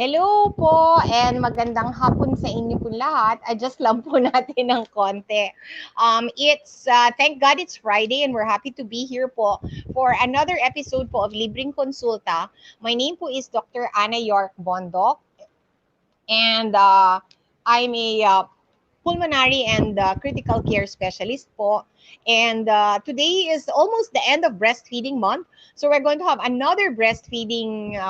Hello po and magandang hapon sa inyo po lahat. Adjust lang po natin ng konti. Thank God it's Friday and we're happy to be here po for another episode po of Libreng Konsulta. My name po is Dr. Ana York Bondok and I'm a pulmonary and critical care specialist po. And today is almost the end of breastfeeding month. So we're going to have another breastfeeding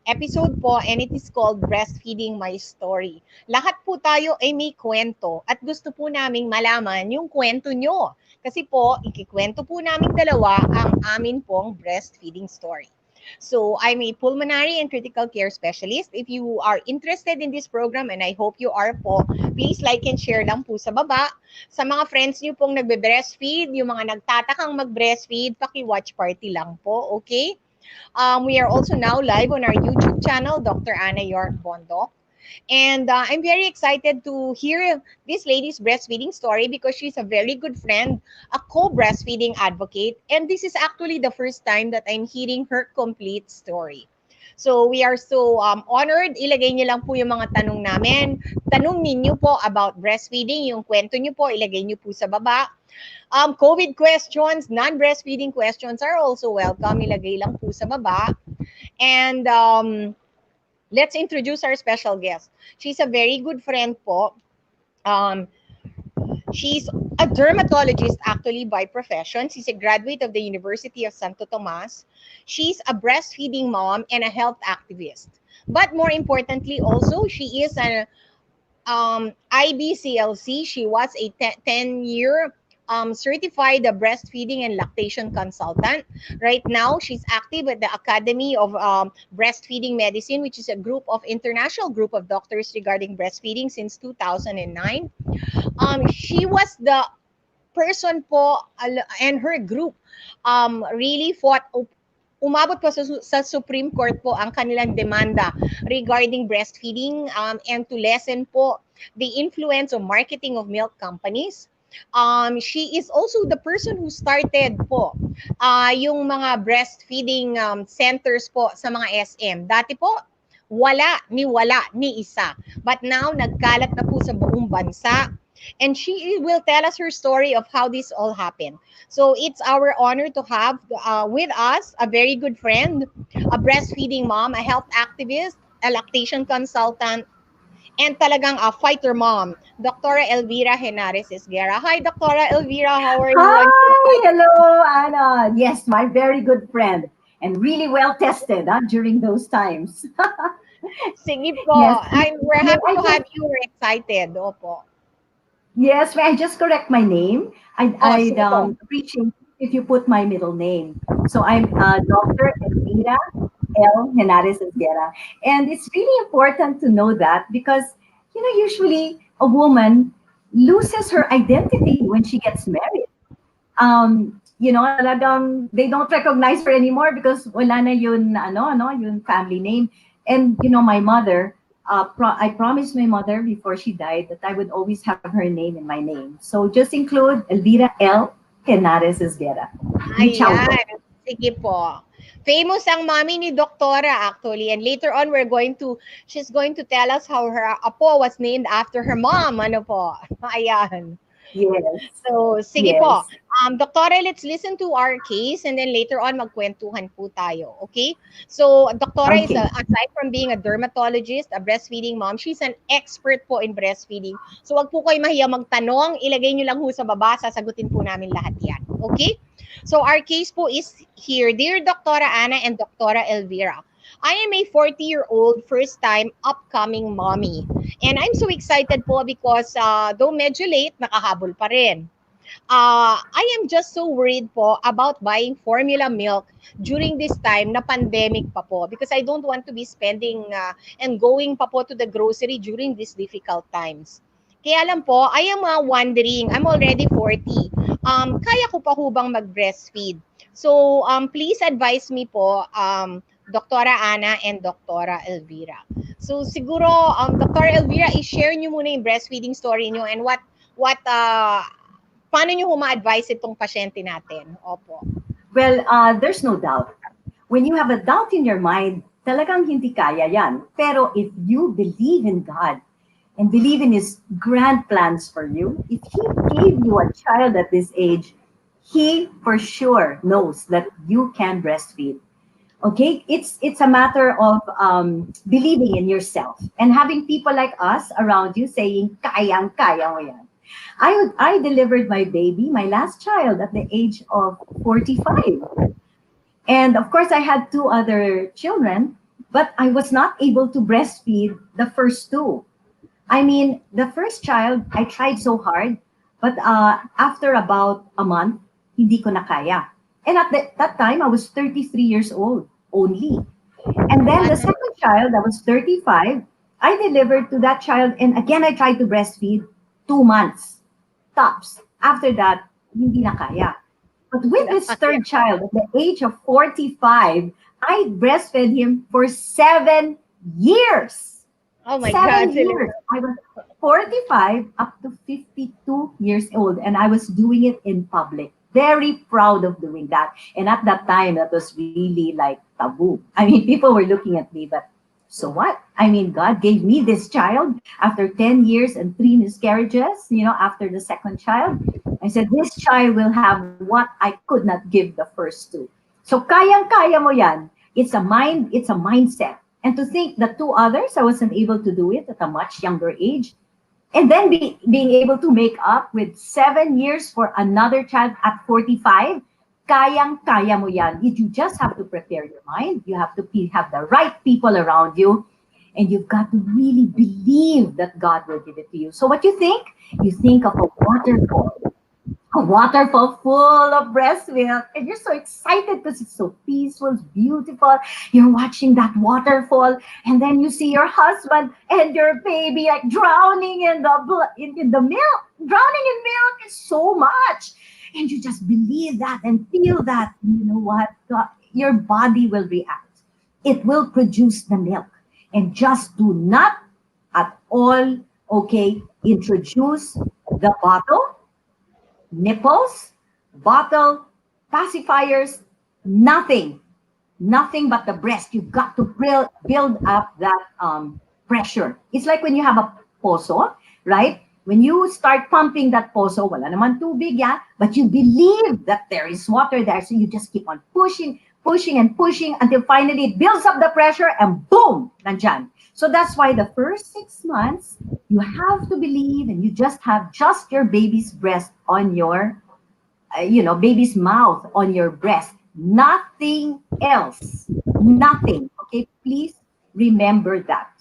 episode po and it is called Breastfeeding My Story. Lahat po tayo ay may kwento at gusto po naming malaman yung kwento nyo. Kasi po, ikikwento po naming dalawa ang amin pong breastfeeding story. So I'm a pulmonary and critical care specialist. If you are interested in this program, and I hope you are po, please like and share lang po sa baba. Sa mga friends niyo pong nagbe-breastfeed, yung mga nagtatakang mag-breastfeed, paki-watch party lang po, okay? We are also now live on our YouTube channel, Dr. Ana York Bondok. And I'm very excited to hear this lady's breastfeeding story because she's a very good friend, a co-breastfeeding advocate. And this is actually the first time that I'm hearing her complete story. So we are so honored. Ilagay niyo lang po yung mga tanong namin. Tanong ninyo po about breastfeeding. Yung kwento niyo po, ilagay niyo po sa baba. COVID questions, non-breastfeeding questions are also welcome. Ilagay lang po sa baba. And let's introduce our special guest. She's a very good friend po. She's a dermatologist actually by profession. She's a graduate of the University of Santo Tomas. She's a breastfeeding mom and a health activist. But more importantly also, she is an IBCLC. She was a 10-year certified breastfeeding and lactation consultant. Right now, she's active at the Academy of Breastfeeding Medicine, which is a group of international group of doctors regarding breastfeeding since 2009. She was the person po and her group really fought umabot po sa Supreme Court po ang kanilang demanda regarding breastfeeding and to lessen po the influence of marketing of milk companies. She is also the person who started po yung mga breastfeeding centers po sa mga SM. Dati po, wala ni isa. But now, nagkalat na po sa buong bansa. And she will tell us her story of how this all happened. So it's our honor to have with us a very good friend, a breastfeeding mom, a health activist, a lactation consultant, and talagang a fighter mom, Dr. Elvira Henares Esguera. Hi, Dr. Elvira. How are you? Hi, hello, Anna. Yes, my very good friend and really well tested during those times. Sige po. Yes, We're may happy I to have just you. We're excited. Opo. yes, may I just correct my name? Oh, I'd sige po. appreciate if you put my middle name. So I'm Dr. Elvira L. Henares Esguera, and it's really important to know that because usually a woman loses her identity when she gets married. Talagang they don't recognize her anymore because wala na yun, yung family name. And, my mother, I promised my mother before she died that I would always have her name in my name. So just include Elvira L. Henares Esguera. Reach out po. Ayan. Sige po. Famous ang mommy ni Doktora actually. And later on, she's going to tell us how her apo was named after her mom. Ano po? Ayan. Yes. So, sige po. Yes. Doktora, let's listen to our case and then later on magkwentuhan po tayo. Okay? So, Doktora is, Okay. aside from being a dermatologist, a breastfeeding mom, she's an expert po in breastfeeding. So, wag po kayo mahiya magtanong. Ilagay nyo lang ho sa baba. Sasagutin po namin lahat yan. Okay? So, our case po is here. Dear Doktora Ana and Doktora Elvira, I am a 40-year-old first-time upcoming mommy. And I'm so excited po because though medyo late, nakahabol pa rin. I am just so worried po about buying formula milk during this time na pandemic pa po because I don't want to be spending and going pa po to the grocery during these difficult times. Kaya lang po, I am wondering, I'm already 40. Kaya ko pa hubang mag-breastfeed? So, please advise me po, Doktora Ana and Doktora Elvira. So siguro, Doktora Elvira, i-share nyo muna yung breastfeeding story nyo and paano nyo huma-advise itong pasyente natin? Opo. Well, there's no doubt. When you have a doubt in your mind talagang hindi kaya yan. Pero if you believe in God and believe in His grand plans for you, if He gave you a child at this age, He for sure knows that you can breastfeed. Okay, it's a matter of believing in yourself and having people like us around you saying, "Kayang kaya mo yan." I delivered my baby, my last child, at the age of 45. And of course, I had two other children, but I was not able to breastfeed the first two. I mean, the first child, I tried so hard, but after about a month, hindi ko na kaya. And at that time, I was 33 years old only. And then the second child, I was 35. I delivered to that child, and again, I tried to breastfeed 2 months, tops. After that, hindi na kaya. But with this third child, at the age of 45, I breastfed him for 7 years. Oh my God, 7 years. I was 45 up to 52 years old, and I was doing it in public. Very proud of doing that. And at that time, that was really like taboo. I mean, people were looking at me, but so what? I mean, God gave me this child after 10 years and 3 miscarriages, after the second child. I said, this child will have what I could not give the first two. So kayang-kaya mo yan. It's a mindset. And to think that two others, I wasn't able to do it at a much younger age. And then being able to make up with 7 years for another child at 45, kayang-kaya mo yan. You just have to prepare your mind. You have to have the right people around you. And you've got to really believe that God will give it to you. So what you think? You think of a waterfall full of breast milk, and you're so excited because it's so peaceful, it's beautiful. You're watching that waterfall, and then you see your husband and your baby like drowning in the milk, drowning in milk is so much, and you just believe that and feel that. You know what? Your body will react. It will produce the milk, and just do not at all, okay, introduce the bottle, nipples, bottle, pacifiers, nothing. Nothing but the breast. You've got to build up that pressure. It's like when you have a poso, right? When you start pumping that poso, wala naman tubig yan, but you believe that there is water there, so you just keep on pushing, pushing, and pushing until finally it builds up the pressure and boom, nandyan. So that's why the first 6 months, you have to believe, and you just have just your baby's breast on your, baby's mouth on your breast. Nothing else. Nothing. Okay, please remember that.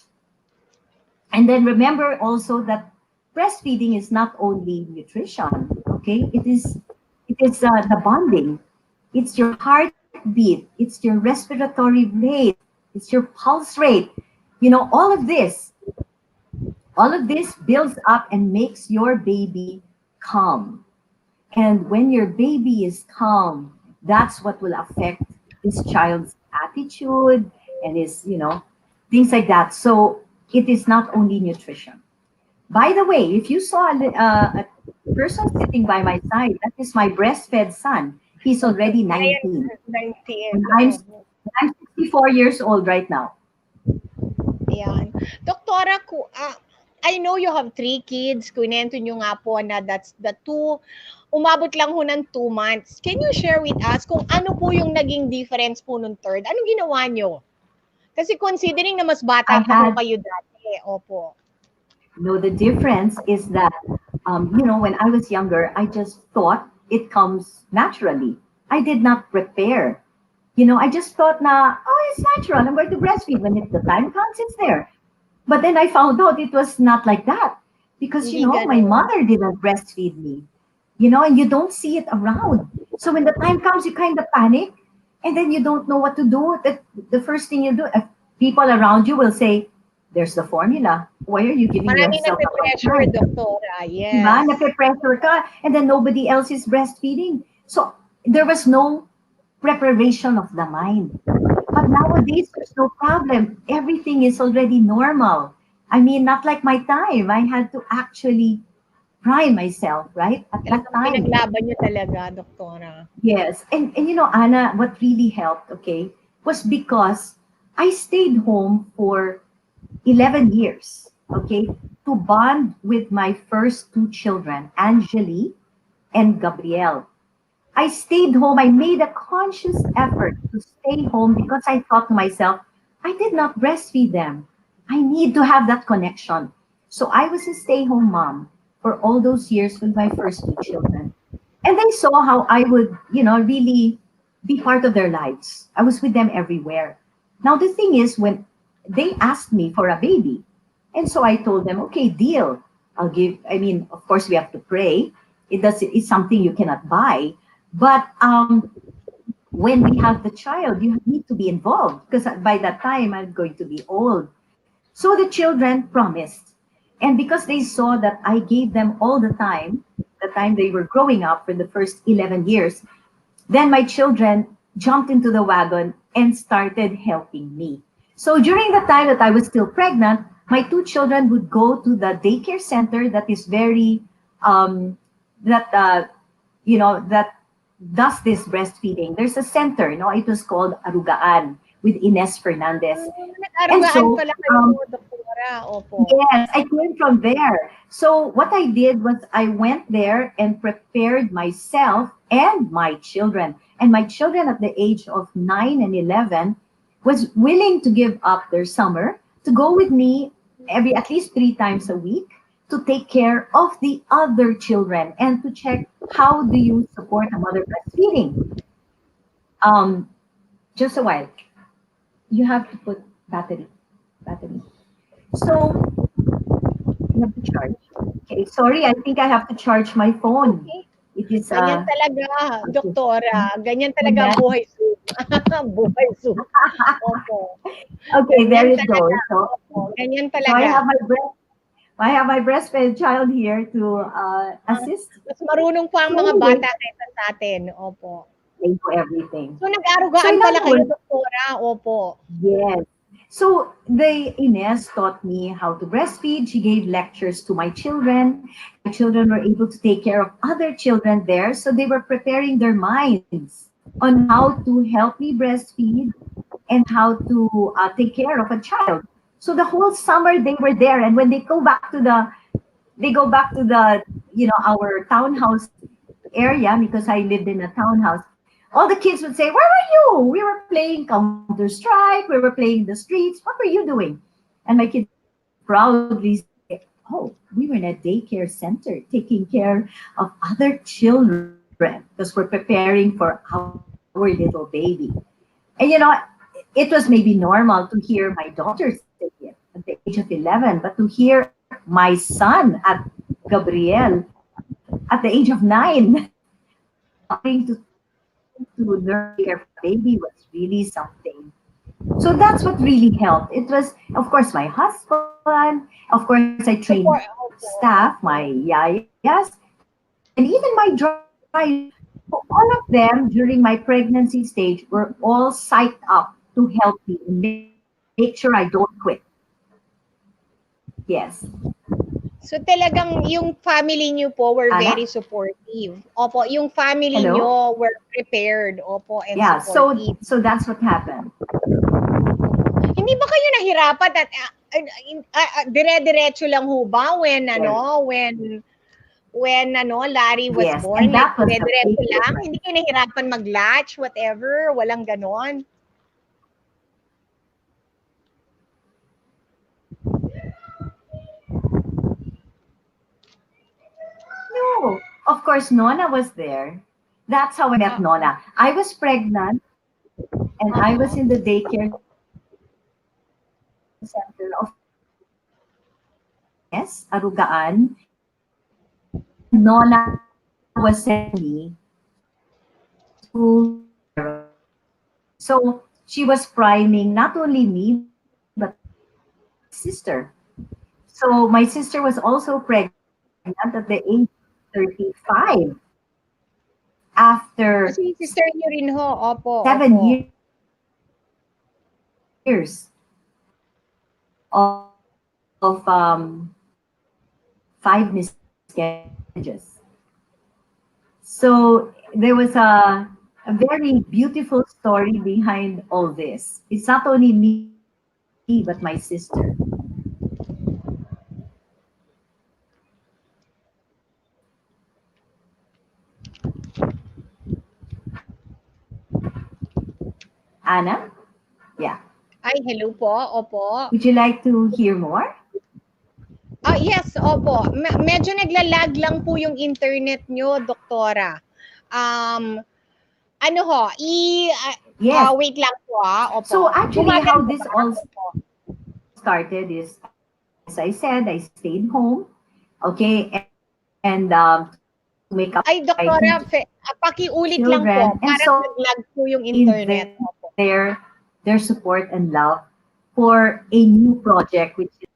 And then remember also that breastfeeding is not only nutrition. Okay, it is the bonding. It's your heartbeat. It's your respiratory rate. It's your pulse rate. All of this. All of this builds up and makes your baby calm. And when your baby is calm, that's what will affect this child's attitude and things like that. So it is not only nutrition. By the way, if you saw a person sitting by my side, that is my breastfed son. He's already I 19. am 19. And I'm 64 years old right now. Yan. Doktora, I know you have 3 kids. Kunento nyo nga po na that's the two, umabot lang ho ng 2 months. Can you share with us kung ano po yung naging difference po nung third? Anong ginawa nyo? Kasi considering na mas bata pa ho kayo dati. Opo. No, the difference is that, when I was younger, I just thought it comes naturally. I did not prepare. I just thought it's natural. I'm going to breastfeed. When the time comes, it's there. But then I found out it was not like that. Because, my mother didn't breastfeed me. And you don't see it around. So when the time comes, you kind of panic. And then you don't know what to do. The first thing you do, people around you will say, there's the formula. Why are you giving Maraming yourself a hard nape-pressure, time? doktora. Yes. Diba? Nape-pressure ka, and then nobody else is breastfeeding. So there was no preparation of the mind. But nowadays, there's no problem. Everything is already normal. I mean, not like my time. I had to actually prime myself, right? At that time. Pinaglaban nyo talaga, doktora. Yes. And Anna, what really helped, okay, was because I stayed home for 11 years, okay, to bond with my first two children, Angeli and Gabrielle. I stayed home. I made a conscious effort to stay home because I thought to myself, I did not breastfeed them. I need to have that connection. So I was a stay home mom for all those years with my first two children. And they saw how I would, really be part of their lives. I was with them everywhere. Now, the thing is, when they asked me for a baby, and so I told them, okay, deal. Of course, we have to pray. It's something you cannot buy. But when we have the child, you need to be involved because by that time I'm going to be old. So the children promised. And because they saw that I gave them all the time they were growing up for the first 11 years, then my children jumped into the wagon and started helping me. So during the time that I was still pregnant, my two children would go to the daycare center that is very, that, that does this breastfeeding. There's a center, it was called Arugaan with Ines Fernandez. And Nag-arugaan so, pala kayo, doktora. Opo. yes, I came from there. So what I did was I went there and prepared myself and my children. And my children at the age of 9 and 11 was willing to give up their summer to go with me every at least 3 times a week to take care of the other children and to check how do you support a mother breastfeeding. Um, just a while. You have to put battery. So you have to charge. Okay, sorry, I think I have to charge my phone. Okay. It is Ganyan talaga, okay. doktora. Ganyan talaga ang Ganyan. buhay Zoom. Buhay Zoom. Opo. Okay, there Ganyan you go. talaga. So, Opo. Ganyan so I have talaga. my breastfed child here to Ah, assist mas marunong pa ang mga to bata with kaysa sa atin. Opo. everything. So, So nag-arugaan in pala other kayo, words, doktora. Opo. yes. So the Ines taught me how to breastfeed. She gave lectures to my children. My children were able to take care of other children there. So they were preparing their minds on how to help me breastfeed and how to take care of a child. So the whole summer they were there. And when they go back to the, our townhouse area because I lived in a townhouse. All the kids would say, "Where were you? We were playing Counter Strike. We were playing in the streets. What were you doing?" And my kids would proudly say, "Oh, we were in a daycare center taking care of other children because we're preparing for our little baby." And it was maybe normal to hear my daughter say it at the age of 11, but to hear my son at Gabriel at the age of 9 offering to learn to take care of a baby was really something. So that's what really helped. It was, of course, my husband. Of course, I trained Support. Opo. staff, my yayas, and even my drivers. So all of them during my pregnancy stage were all psyched up to help me and make sure I don't quit. Yes. So, talagang yung family niyo po Ana? were very supportive. Opo, yung family Hello? niyo were prepared. Opo, and Yeah, supportive. so that's what happened. Hindi ba kayo nahirapan at dire-diretso lang ho ba when Larry was Yes, born, and like that was the dire-diretso big lang, difference. hindi kayo nahirapan mag-latch, whatever, walang ganon. No, of course, Nona was there. That's how I met Ah, Nona. I was pregnant and I was oo. in the daycare center. Of course, Ines, Arugaan, and Nona was sending me to Rivera. So she was priming not only me, but my sister. So my sister was also pregnant at the age of 35 after Kasi yung sister niyo rin ho, opo, 7 opo. years of 5 miscarriages. So there was a a very beautiful story behind all this. It's not only me, but my sister. Anna? Yeah. Ay, hello po. Opo. Would you like to hear more? Yes, opo. Medyo naglalag lang po yung internet nyo, doktora. Um, ano ho, Yes. wait lang po So opo. actually, how Gumaganda this pa all po. started is, as I said, I stayed home, okay, and to make up for my Ay, two doktora, pakiulit children, lang po. and so Parang naglag po yung in internet. Opo. their support and love for a new project, which is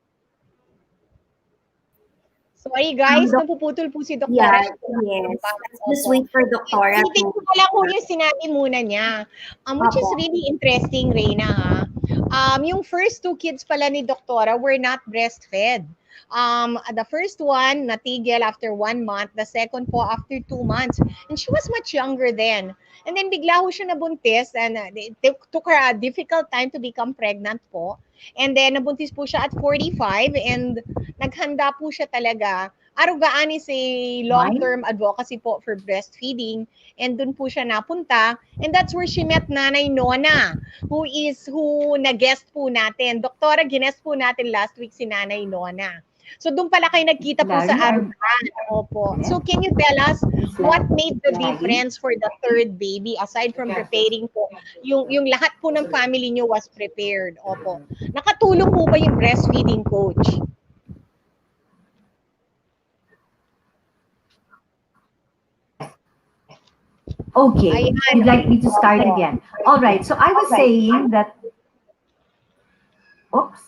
Sorry guys, napuputol po si doktora. Yeah, Siya po yes. pa. Let's just Opo. wait for Doctora Ulitin to. ko na lang po yung sinabi muna niya. Which is Opo. really interesting, Reina, ha? Yung first two kids pala ni Doktora were not breastfed. The first one, natigil after 1 month. The second po, after 2 months. And she was much younger then. And then bigla ho siya nabuntis and it took her a difficult time to become pregnant po. And then nabuntis po siya at 45 and naghanda po siya talaga. Arugaan is a mine. long-term advocacy po for breastfeeding and dun po siya napunta and that's where she met Nanay Nona who na-guest po natin. Doktora, ginest po natin last week si Nanay Nona. So doon pala kayo nagkita po sa Larry, Arugaan. Opo. So can you tell us Miss what made the Larry. difference for the third baby aside from preparing po? Yung lahat po ng family niyo was prepared. Opo. Nakatulong po ba yung breastfeeding coach? Yes. Okay. Ayan. You'd like me to start Opo. again. All right. So I was saying that, oops.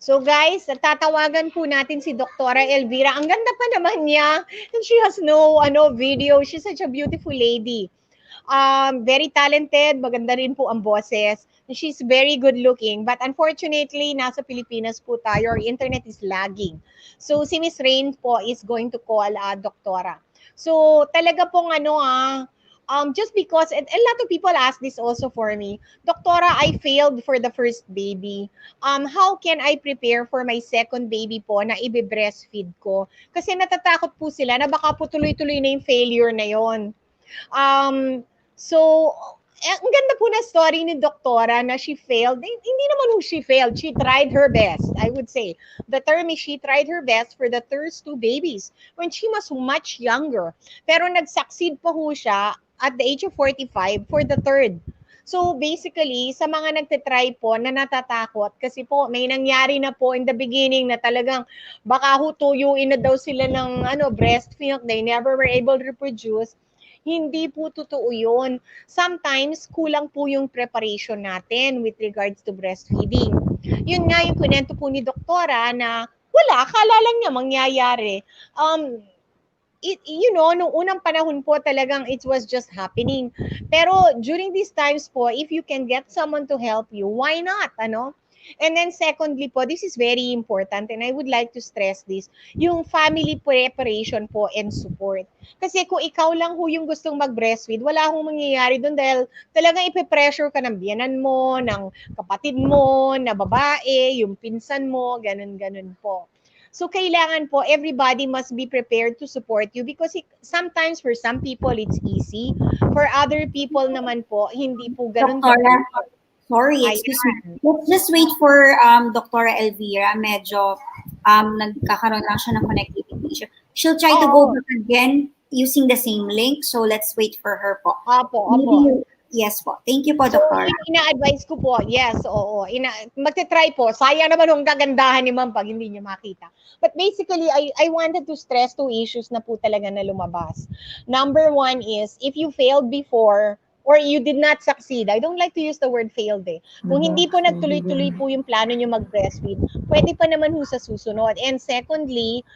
So guys, tatawagan po natin si Doktora Elvira. Ang ganda pa naman niya. And she has no video. She's such a beautiful lady. Very talented, maganda rin po ang boses. She's very good looking. But unfortunately, nasa Pilipinas po tayo. Our internet is lagging. So si Miss Rain po is going to call Doktora. So talaga pong just because, and a lot of people ask this also for me, Doktora, I failed for the first baby. How can I prepare for my second baby po na ibe-breastfeed ko? Kasi natatakot po sila na baka po tuloy-tuloy na yung failure na yon. So, ang ganda po na story ni Doktora na she failed. Hindi naman who she failed. She tried her best, I would say. The term is she tried her best for the first two babies when she was much younger. Pero nag-succeed po ho siya at the age of 45 for the third. So basically, sa mga nagte-try po na natatakot kasi po may nangyari na po in the beginning na talagang baka ho tuyuin na daw sila ng breast milk, they never were able to reproduce. Hindi po totoo yun. Sometimes, kulang po yung preparation natin with regards to breastfeeding. Yun nga yung kunento po ni Doktora na wala, akala lang niya mangyayari. Nung unang panahon po talagang it was just happening. Pero during these times po, if you can get someone to help you, why not, And then secondly po, this is very important and I would like to stress this, yung family preparation po and support. Kasi kung ikaw lang ho yung gustong mag-breastfeed, wala hong mangyayari doon dahil talagang ipe-pressure ka ng biyanan mo, ng kapatid mo, na babae, yung pinsan mo, ganun-ganun po. So kailangan po everybody must be prepared to support you because sometimes for some people it's easy. For other people naman po, hindi po ganun Doctora, ka. sorry, excuse me. Let's just wait for Doctora Elvira. Medyo nagkakaroon lang siya ng connectivity issue. She'll try to go back again using the same link. So let's wait for her po. Opo. Yes po. Thank you po, So, Doctora. ina-advise ko po, yes, oo. Magte-try po. Sayang naman yung kagandahan ni ma'am pag hindi niya makita. But basically, I wanted to stress two issues na po talaga na lumabas. Number one is, if you failed before, or or you did not succeed. I don't like to use the word failed eh. Kung hindi po nagtuloy-tuloy po yung plano nyo mag-breastfeed, pwede pa naman ho sa susunod. And secondly,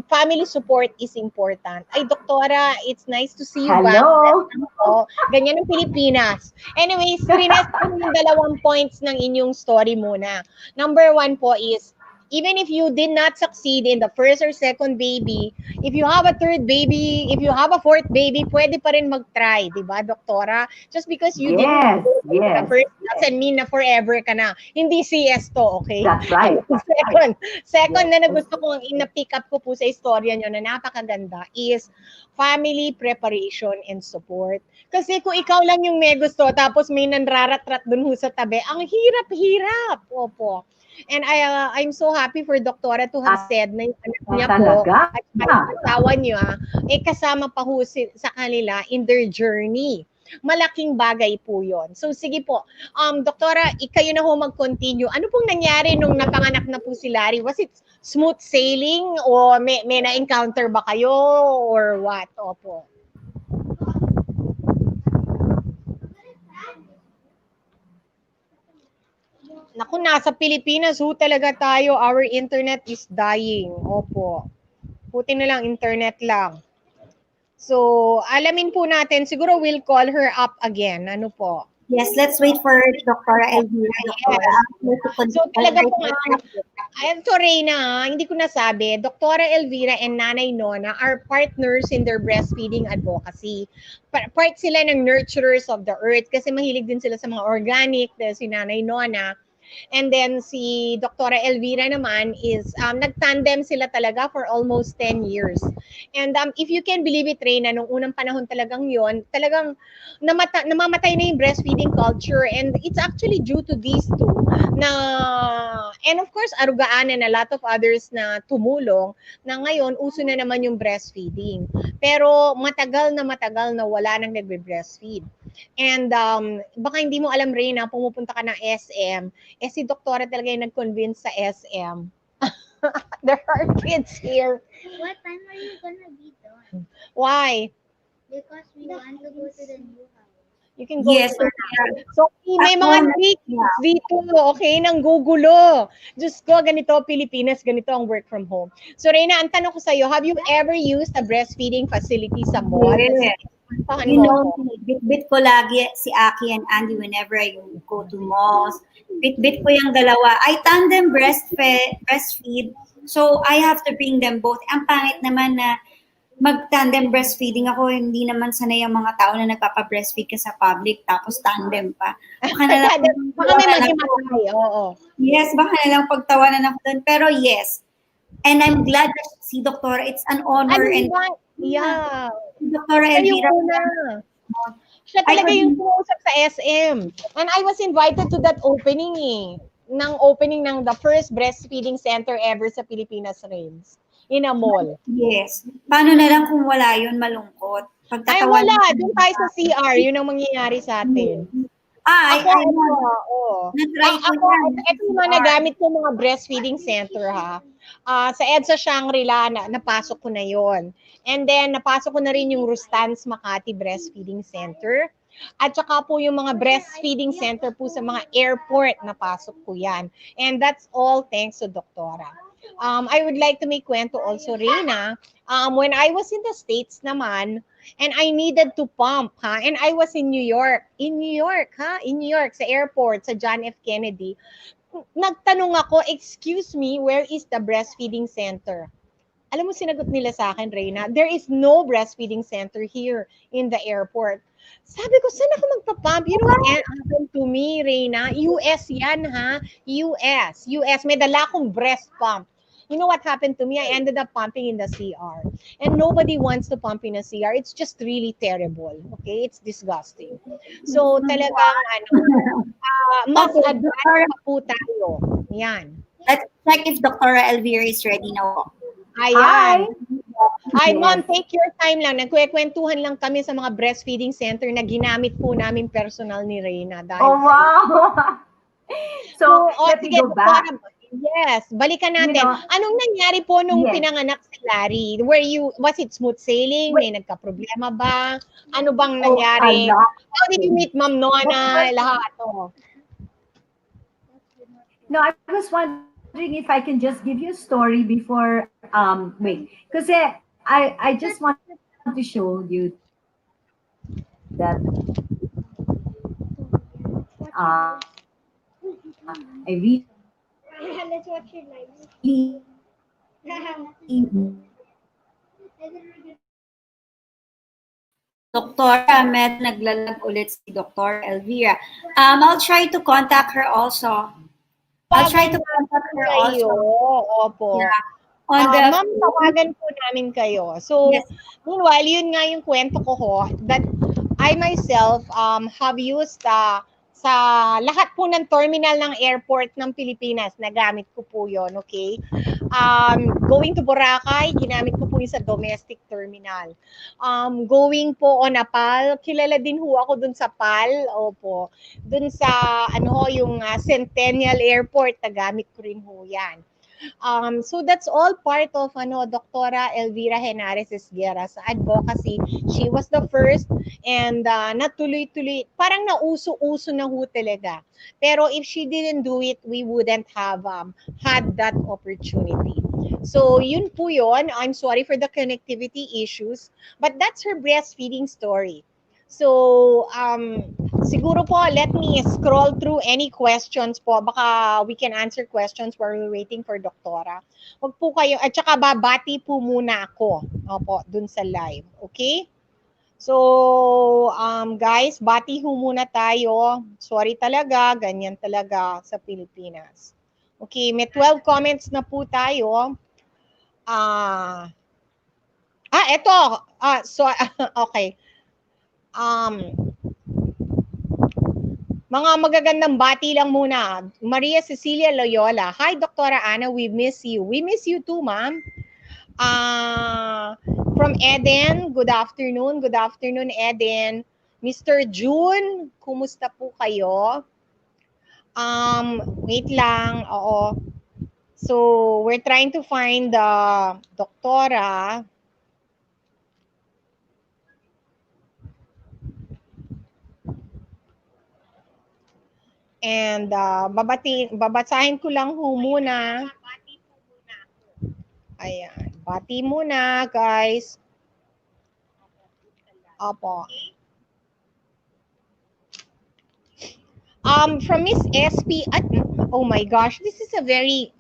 family support is important. Ay, doktora, it's nice to see you back. Hello! Ganyan ang Pilipinas. Anyways, rines ko yung 2 points ng inyong story muna. Number 1 po is, even if you did not succeed in the first or second baby, if you have a third baby, if you have a fourth baby, pwede pa rin mag-try, di ba, doktora? Just because you didn't go to the first doesn't mean na forever ka na. Hindi CS to, okay? That's right. Second na gusto kong ina-pick up ko po sa istorya nyo na napakaganda is family preparation and support. Kasi kung ikaw lang yung may gusto, tapos may nanrarat-rat dun ho sa tabi, ang hirap-hirap. Opo. And I'm so happy for Doktora to have said na yung anak niya po at yung asawa niya kasama pa ho sa kanila in their journey. Malaking bagay po yon. So sige po, Doktora, kayo na ho mag-continue. Ano pong nangyari nung napanganak na po si Larry? Was it smooth sailing o may na-encounter ba kayo or what? Opo. Naku, nasa Pilipinas ho talaga tayo. Our internet is dying. Opo. Buti na lang, internet lang. So, alamin po natin. Siguro we'll call her up again. Ano po? Yes, let's wait for Dr. Elvira. Yes. So, talaga po so Reyna, hindi ko nasabi, Dr. Elvira and Nanay Nona are partners in their breastfeeding advocacy. Part sila ng nurturers of the earth kasi mahilig din sila sa mga organic, dahil si Nanay Nona. And then si Dr. Elvira naman is nagtandem sila talaga for almost 10 years. And if you can believe it, Reyna, nung unang panahon talagang yon, talagang namamatay na yung breastfeeding culture, and it's actually due to these two na, and of course Arugaan and a lot of others na tumulong na ngayon uso na naman yung breastfeeding. Pero matagal na wala nang nagbe-breastfeed. And baka hindi mo alam, Reyna, pumupunta ka ng SM, si Doktora talaga yung nag-convince sa SM. There are kids here. What time are you gonna be done? Why? Because we want to go to the new house. You can go. Yes. So, may mga tricks dito, okay, nang gugulo. Diyos ko, ganito, Pilipinas, ganito ang work from home. So, Reyna, ang tanong ko sa'yo, have you ever used a breastfeeding facility sa mall? Yes. You know, bit ko lagi si Aki and Andy whenever I go to malls. Bit ko yung dalawa. I tandem breastfeed. So, I have to bring them both. Ang pangit naman na mag-tandem breastfeeding ako, hindi naman sanay ang mga tao na nagpapa-breastfeed ka sa public, tapos tandem pa. Baka na lang, baka may maghimatay, oo. Yes, baka na lang pagtawanan ako doon. Pero yes. And I'm glad that si Doktora, it's an honor. Yeah. Dr. Elvira. Siya talaga yung pumusap sa SM. And I was invited to that opening ng the first breastfeeding center ever sa Pilipinas, Reigns. In a mall. Yes. Paano na lang kung wala yun, malungkot? Ay, wala. Doon tayo sa CR. Yun ang mangyayari sa atin. Ako, ito yung mga nagamit ko mga breastfeeding center, ha. Sa EDSA Shangri-La, napasok ko na yon. And then, napasok ko na rin yung Rustans Makati Breastfeeding Center. At saka po yung mga breastfeeding center po sa mga airport, napasok ko yan. And that's all thanks to Doktora. I would like to make kwento also, Reyna. When I was in the States naman, and I needed to pump, ha? And I was in New York, sa airport, sa John F. Kennedy. Nagtanong ako, excuse me, where is the breastfeeding center? Alam mo, sinagot nila sa akin, Reyna, there is no breastfeeding center here in the airport. Sabi ko, saan ako magpapump? You know what happened to me, Reyna? US yan, ha? US. May dala akong breast pump. You know what happened to me? I ended up pumping in the CR. And nobody wants to pump in a CR. It's just really terrible. Okay? It's disgusting. So, talagang, mas advance pa po tayo. Yan. Let's check if Dr. Elvira is ready now. Ayan. Ay, ma'am, take your time lang. Nagkwekwentuhan lang kami sa mga breastfeeding center na ginamit po namin personal ni Reyna. Dahil wow! So, let's sige, go back. Yes, balikan You natin. know, Anong nangyari po nung yes. pinanganak si Larry? Was it smooth sailing? Wait, May nagka-problema ba? Ano bang oh, a nangyari? lot How of did you things. meet Ma'am But Nona? first, Lahat, oh. no, I was wondering if I can just give you a story before wait, because I just want to show you that I Let's watch your live. Doktora, medyo naglalag ulit si Dr. Elvira. I'll try to contact her also. I'll try Tawagan to namin contact her kayo. also. Opo. Yeah. On the Ma'am, tawagan po namin kayo. So, yes, meanwhile, yun nga yung kwento ko ho, that I myself have used sa lahat po ng terminal ng airport ng Pilipinas, nagamit ko po yon, okay? Going to Boracay, ginamit ko po yung sa domestic terminal. Going po on a PAL, kilala din ho ako dun sa PAL, opo. Dun sa, ano ho, yung Centennial Airport, nagamit ko rin ho yan. So that's all part of Doktora Elvira Henares Esguerra sa advocacy. She was the first and natuloy-tuloy, parang nauso-uso na ho talaga. Pero if she didn't do it, we wouldn't have had that opportunity. So yun po yun. I'm sorry for the connectivity issues, but that's her breastfeeding story. So, siguro po, let me scroll through any questions po. Baka we can answer questions while we're waiting for Doktora. Wag po kayo, at saka babati po muna ako. Opo, dun sa live. Okay? So, guys, bati ho muna tayo. Sorry talaga, ganyan talaga sa Pilipinas. Okay, may 12 comments na po tayo. Eto. Okay. Mga magagandang bati lang muna. Maria Cecilia Loyola. Hi, Dr. Ana. We miss you. We miss you too, ma'am. From Eden, good afternoon. Good afternoon, Eden. Mr. June, kumusta po kayo? Wait lang. Oo. So, we're trying to find the Doktora. And babasahin ko lang ho muna. Ayan. Bati muna, guys. Opo. From Miss SP, oh my gosh, this is a very,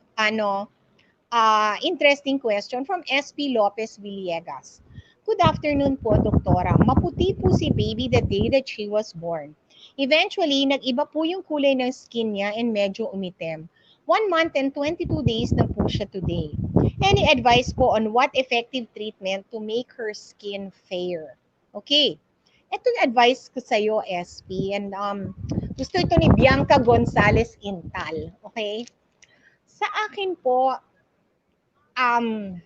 interesting question from SP Lopez Villegas. Good afternoon po, Doktora. Maputi po si baby the day that she was born. Eventually, nag-iba po yung kulay ng skin niya and medyo umitim. 1 month and 22 days na po siya today. Any advice po on what effective treatment to make her skin fair? Okay. Ito yung advice ko sa iyo, SP. And gusto ito ni Bianca Gonzalez Intal. Okay? Sa akin po, um,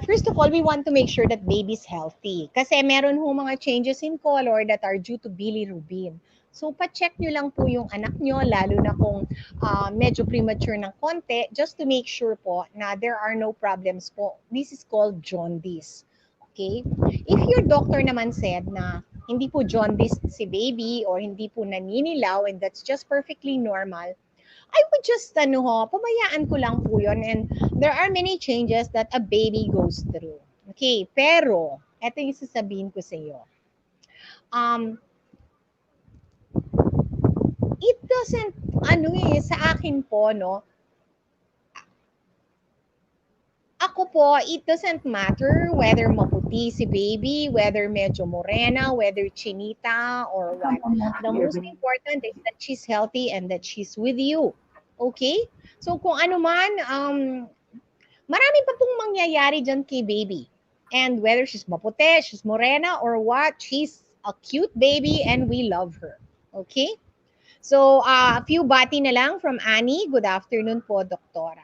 first of all, we want to make sure that baby's healthy. Kasi meron ho mga changes in color that are due to bilirubin. So, pa-check nyo lang po yung anak nyo, lalo na kung medyo premature ng konti, just to make sure po na there are no problems po. This is called jaundice. Okay? If your doctor naman said na hindi po jaundice si baby or hindi po naninilaw and that's just perfectly normal, I would just, pabayaan ko lang po yun. And there are many changes that a baby goes through. Okay, pero, eto yung sasabihin ko sa iyo. It doesn't, sa akin po, no, ako po, it doesn't matter whether maputi si baby, whether medyo morena, whether chinita, or what. The most important is that she's healthy and that she's with you. Okay? So, kung ano man, marami pa pong mangyayari dyan kay baby. And whether she's maputi, she's morena, or what, she's a cute baby and we love her. Okay? So, a few bati na lang from Annie. Good afternoon po, Doktora.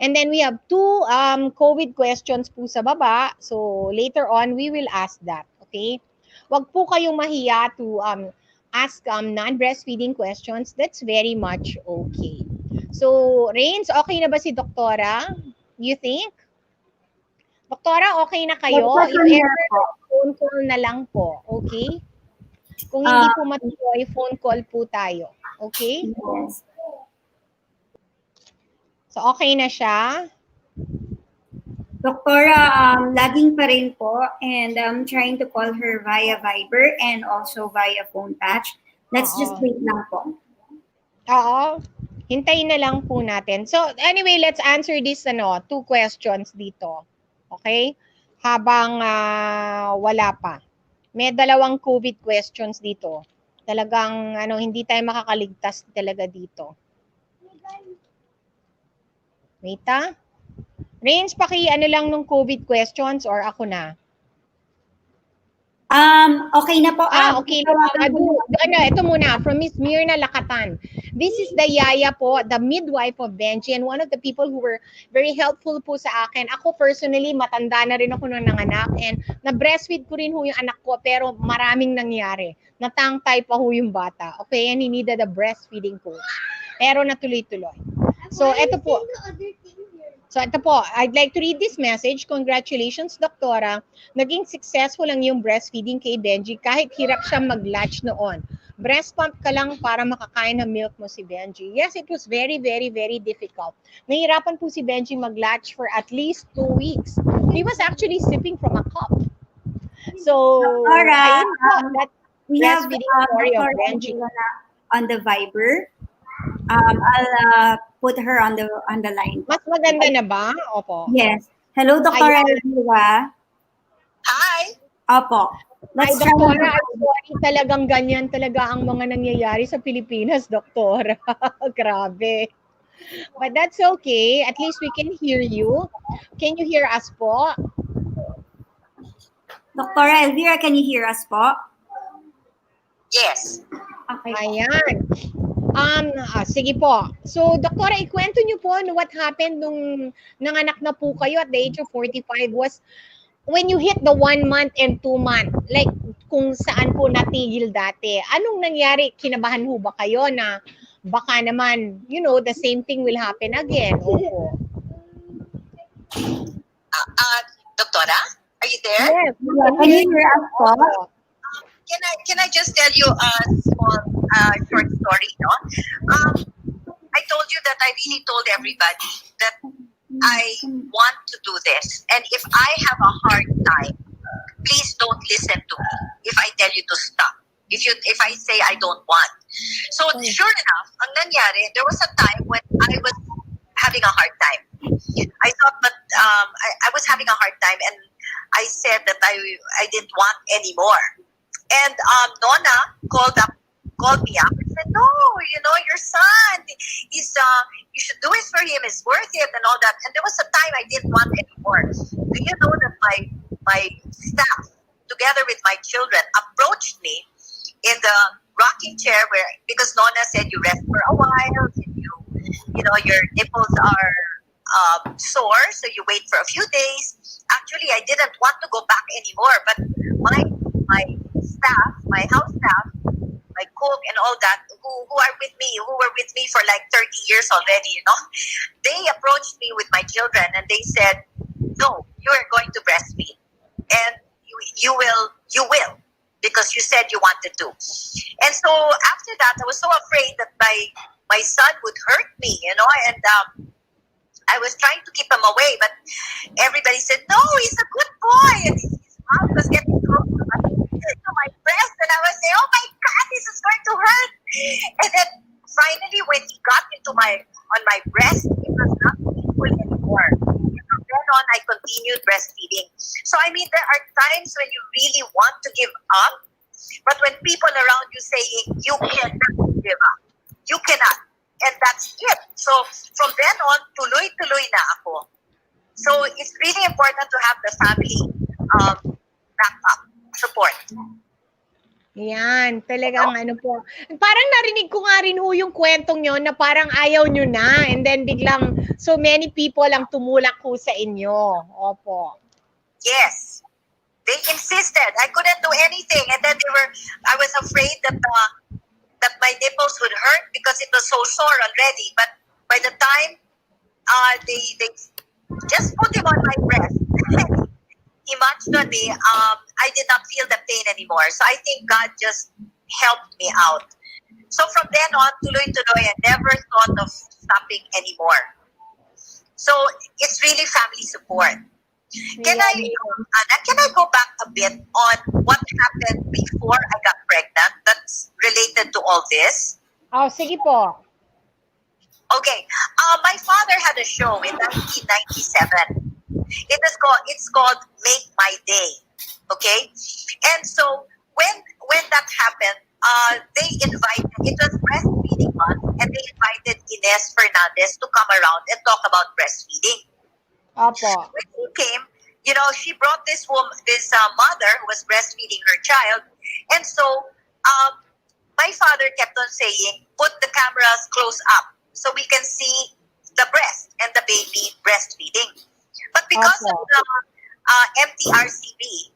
And then we have 2 COVID questions po sa baba. So, later on, we will ask that. Okay? Wag po kayong mahiya ask non-breastfeeding questions, that's very much okay. So, Rains, okay na ba si Doktora? You think? Doktora, okay na Yes, kayo? If I'm here ever, po. phone call na lang po. Okay? Kung hindi Uh, po matuloy, phone call po tayo. Okay? yes. So, okay na siya? Doktora, laging pa rin po, and I'm trying to call her via Viber and also via phone patch. Let's just Oo. wait lang po. Oo. Hintayin na lang po natin. So, anyway, let's answer this, 2 questions dito. Okay? Habang wala pa. May 2 COVID questions dito. Talagang, hindi tayo makakaligtas talaga dito. Wait Rains, lang nung COVID questions or ako na? Okay na po. Okay. Ito muna, from Miss Mirna Lakatan. This is the yaya po, the midwife of Benji, and one of the people who were very helpful po sa akin. Ako personally, matanda na rin ako nung nanganak, and na-breastfeed ko rin ho yung anak ko, pero maraming nangyari. Natangtay pa ho yung bata. Okay, and he needed a breastfeeding coach. Pero natuloy-tuloy. So, ito po. So, ito po, I'd like to read this message. Congratulations, Doktora. Naging successful ang yung breastfeeding kay Benji kahit hirap siya mag-latch noon. Breast pump ka lang para makakain ng milk mo si Benji. Yes, it was very, very, very difficult. Nahirapan po si Benji mag-latch for at least 2 weeks. He was actually sipping from a cup. So, Doktora, ayun po, that we have breastfeeding story of Doktora Benji. on the Viber. I'll put her on the line. Mas maganda na ba? Opo. Yes. Hello, Dr. Ayan. Elvira. Hi. Opo. Ay, Let's try Doktora, I'm sorry, talagang ganyan talaga ang mga nangyayari sa Pilipinas, Doktora. Grabe. But that's okay. At least we can hear you. Can you hear us po? Dr. Elvira, can you hear us po? Yes. Okay. Ayan. Sige po. So, Doktora, ikwento niyo po what happened nung nanganak na po kayo at the age of 45 was when you hit the 1 month and 2 month, like kung saan po natigil dati. Anong nangyari? Kinabahan ho ba kayo na baka naman, the same thing will happen again? Opo. Doctora, are you there? Yes. Can you hear us po? Can I just tell you a small short story? No? I told you that I really told everybody that I want to do this, and if I have a hard time, please don't listen to me. If I tell you to stop, if I say I don't want. So sure enough, ang nangyari, there was a time when I was having a hard time. I thought that I was having a hard time, and I said that I didn't want anymore. And Nonna called me up and said, "No, your son, he's you should do it for him. It's worth it and all that." And there was a time I didn't want anymore. Do you know that my staff, together with my children, approached me in the rocking chair because Nonna said you rest for a while, and your nipples are sore, so you wait for a few days. Actually, I didn't want to go back anymore, but my staff, my house staff, my cook and all that, who were with me for like 30 years already, they approached me with my children and they said, "No, you are going to breastfeed, and you will, because you said you wanted to." And so after that, I was so afraid that my son would hurt me, and I was trying to keep him away, but everybody said, "No, he's a good boy," and his mouth was getting close to my breast, and I was saying, "Oh my God, this is going to hurt." And then finally, when he got on my breast, it was not painful anymore. And from then on, I continued breastfeeding. So there are times when you really want to give up, but when people around you saying you cannot give up, you cannot, and that's it. So from then on, tuloy-tuloy na ako. So it's really important to have the family backup support. Yan, talagang po. Parang narinig ko nga rin yung kwentong nyo na parang ayaw nyo na and then biglang so many people ang tumulak ho sa inyo. Opo. Yes. They insisted. I couldn't do anything. And then I was afraid that my nipples would hurt because it was so sore already. But by the time they just put him on my breast, he munched on me, I did not feel the pain anymore. So I think God just helped me out. So from then on, tuloy-tuloy, I never thought of stopping anymore. So it's really family support. Can I, Anna, can I go back a bit on what happened before I got pregnant that's related to all this? Oh, sige po. Okay. My father had a show in 1997. It's called Make My Day. Okay? And so when that happened, they invited, it was breastfeeding month, and they invited Ines Fernandez to come around and talk about breastfeeding. Opo. When she came, she brought this woman, this mother who was breastfeeding her child. And so my father kept on saying, put the cameras close up so we can see the breast and the baby breastfeeding. But because of the MTRCB,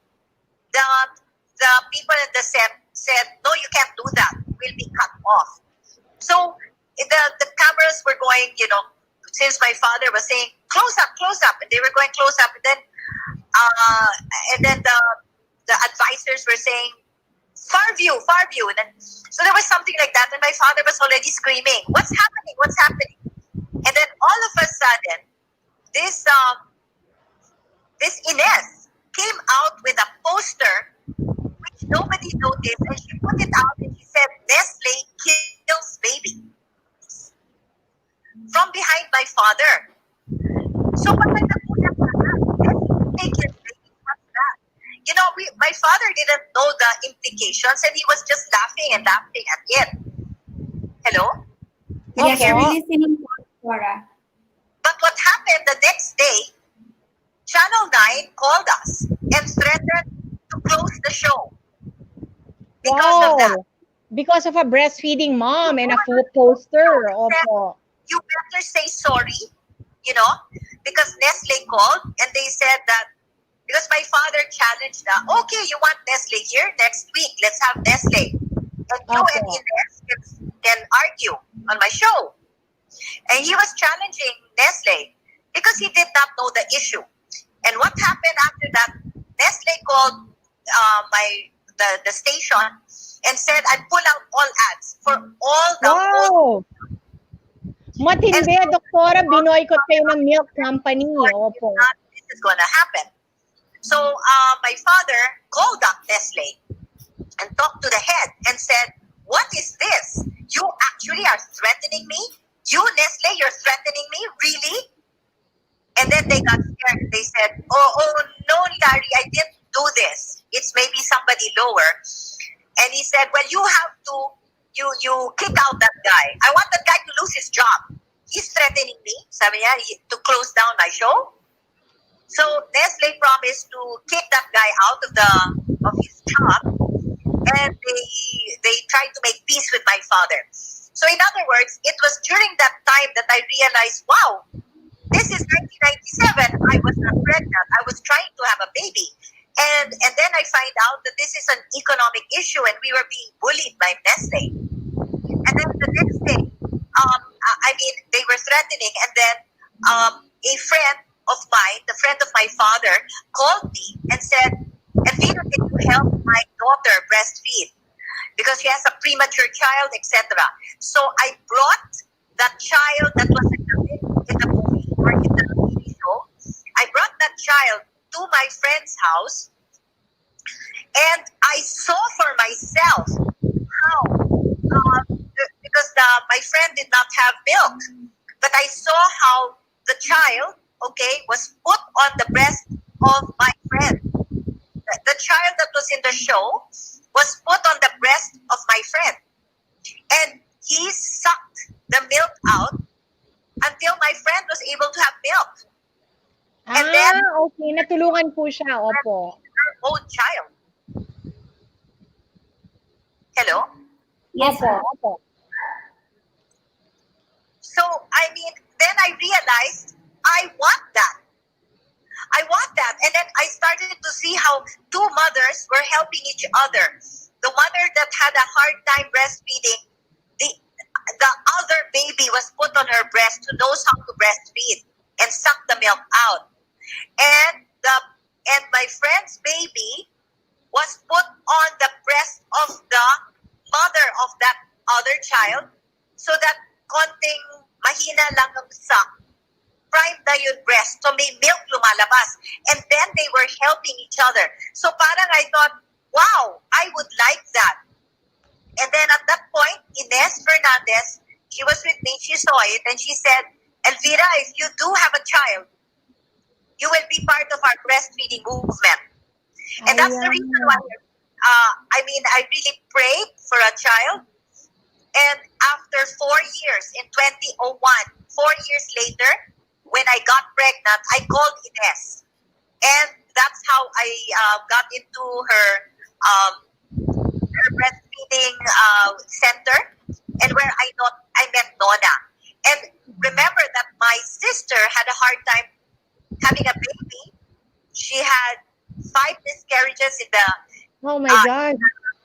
the people at the set said, no, you can't do that. We'll be cut off. So the cameras were going, since my father was saying, close up, and they were going close up, and then the advisors were saying, far view, and then, so there was something like that, and my father was already screaming, what's happening? And then all of a sudden, this Ines came out with a poster which nobody noticed, and she put it out and she said, Nestle kills baby. From behind my father. So when I nagulat na, Nestle kills baby, what's that? My father didn't know the implications, and he was just laughing at it. Hello? Yes, Okay. we're listening, Laura. But what happened the next day, Channel 9 called us and threatened to close the show because of that. Because of a breastfeeding mom and a full poster. Opo. You better say sorry, because Nestle called and they said that, because my father challenged that, okay, you want Nestle here next week, let's have Nestle. And you and Ines can argue on my show. And he was challenging Nestle because he did not know the issue. And what happened after that, Nestle called the station and said, I pull out all ads for all the whole. Matindi, doktora, binoykot kayo ng milk company. Opo. This is going to happen. So my father called up Nestle and talked to the head and said, what is this? You actually are threatening me? You, Nestle, you're threatening me? Really? And then they got scared. They said, oh no, Larry, I didn't do this. It's maybe somebody lower. And he said, well, you have to, you kick out that guy. I want that guy to lose his job. He's threatening me, sabi niya, to close down my show. So Nestle promised to kick that guy out of his job, and they tried to make peace with my father. So in other words, it was during that time that I realized, wow, this is 1997. I was not pregnant. I was trying to have a baby. And then I find out that this is an economic issue and we were being bullied by Nestle. And then the next day, they were threatening. And then a friend of mine, the friend of my father, called me and said, Elvira, can you help my daughter breastfeed? Because she has a premature child, etc. So I brought that child that was in the movie or in the TV show. I brought that child to my friend's house, and I saw for myself how, because my friend did not have milk, but I saw how the child, was put on the breast of my friend. The child that was in the show was put on the breast of my friend, and he sucked the milk out until my friend was able to have milk. And then, okay. Natulungan po siya. Opo. her own child. Hello? Yes, sir. Opo. So, then I realized I want that. And then I started to see how two mothers were helping each other. The mother that had a hard time breastfeeding the other baby was put on her breast who knows how to breastfeed and suck the milk out. And my friend's baby was put on the breast of the mother of that other child so that konting mahina lang ang suck, prime na yung breast, so may milk lumalabas. And then they were helping each other. So parang I thought, wow, I would like that. And then at that point, Ines Fernandez, she was with me, she saw it, and she said, Elvira, if you do have a child, you will be part of our breastfeeding movement. And that's the reason why, I really prayed for a child. And after 4 years, in 2001, 4 years later, when I got pregnant, I called Ines. And that's how I got into her breastfeeding center, and where I met Nona. And remember that my sister had a hard time having a baby. She had 5 miscarriages in the Oh my God.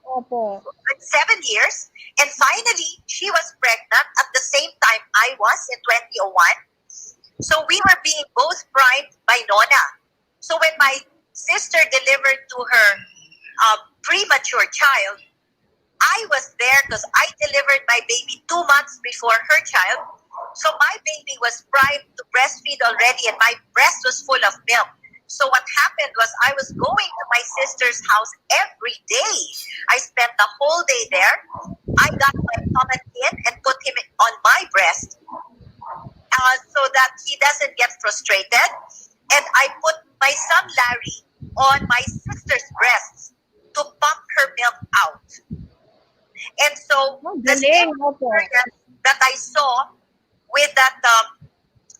Opo. 7 years, and finally she was pregnant at the same time I was in 2001. So we were being both primed by Nona. So when my sister delivered to her premature child, I was there because I delivered my baby 2 months before her child. So my baby was primed to breastfeed already, and my breast was full of milk. So what happened was I was going to my sister's house every day. I spent the whole day there. I got my stomach in and put him on my breast so that he doesn't get frustrated. And I put my son Larry on my sister's breasts to pump her milk out. And so the same experience that I saw with that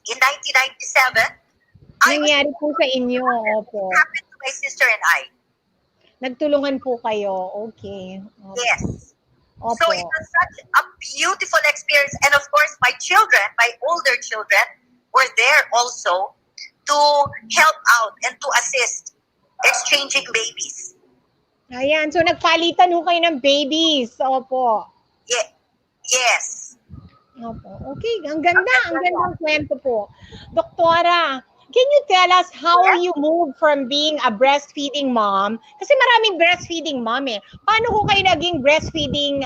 in 1997, Nangyari po sa inyo, opo. happened to my sister and I. Nagtulungan po kayo, okay. Opo. Yes. Opo. So it was such a beautiful experience. And of course, my children, my older children, were there also to help out and to assist exchanging babies. Ayan, so nagpalitan ho kayo ng babies. Opo. Yes. Opo. Okay, ang gandang kwento po. Doktora, can you tell us how you moved from being a breastfeeding mom? Kasi maraming breastfeeding mom eh. Paano ho kayo naging breastfeeding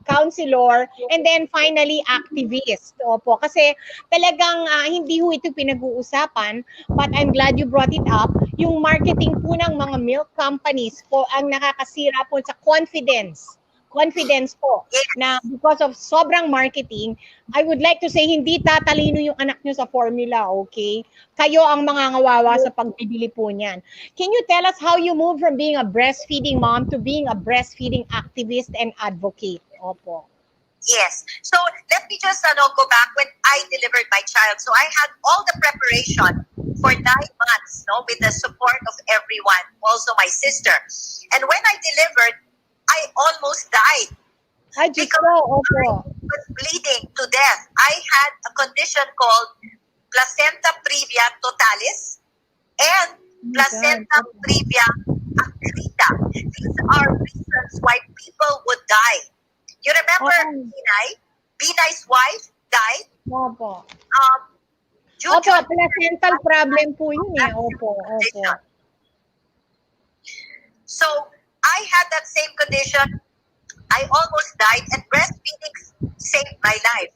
counselor and then finally activist? Opo, kasi talagang hindi ho ito pinag-uusapan, but I'm glad you brought it up. Yung marketing po ng mga milk companies po ang nakakasira po sa confidence po na because of sobrang marketing, I would like to say hindi tatalino yung anak nyo sa formula, okay? Kayo ang mangangawawa sa pagbibili po niyan. Can you tell us how you moved from being a breastfeeding mom to being a breastfeeding activist and advocate? Opo. Yes. So let me just go back when I delivered my child. So I had all the preparation for 9 months, with the support of everyone, also my sister. And when I delivered, I almost died. I just because saw, I opo. was bleeding to death. I had a condition called placenta previa totalis and placenta previa acreta. These are reasons why people would die. You remember Binay's wife died? Opo. Due Opo, to placental problem po yun eh. Opo. So I had that same condition. I almost died, and breastfeeding saved my life.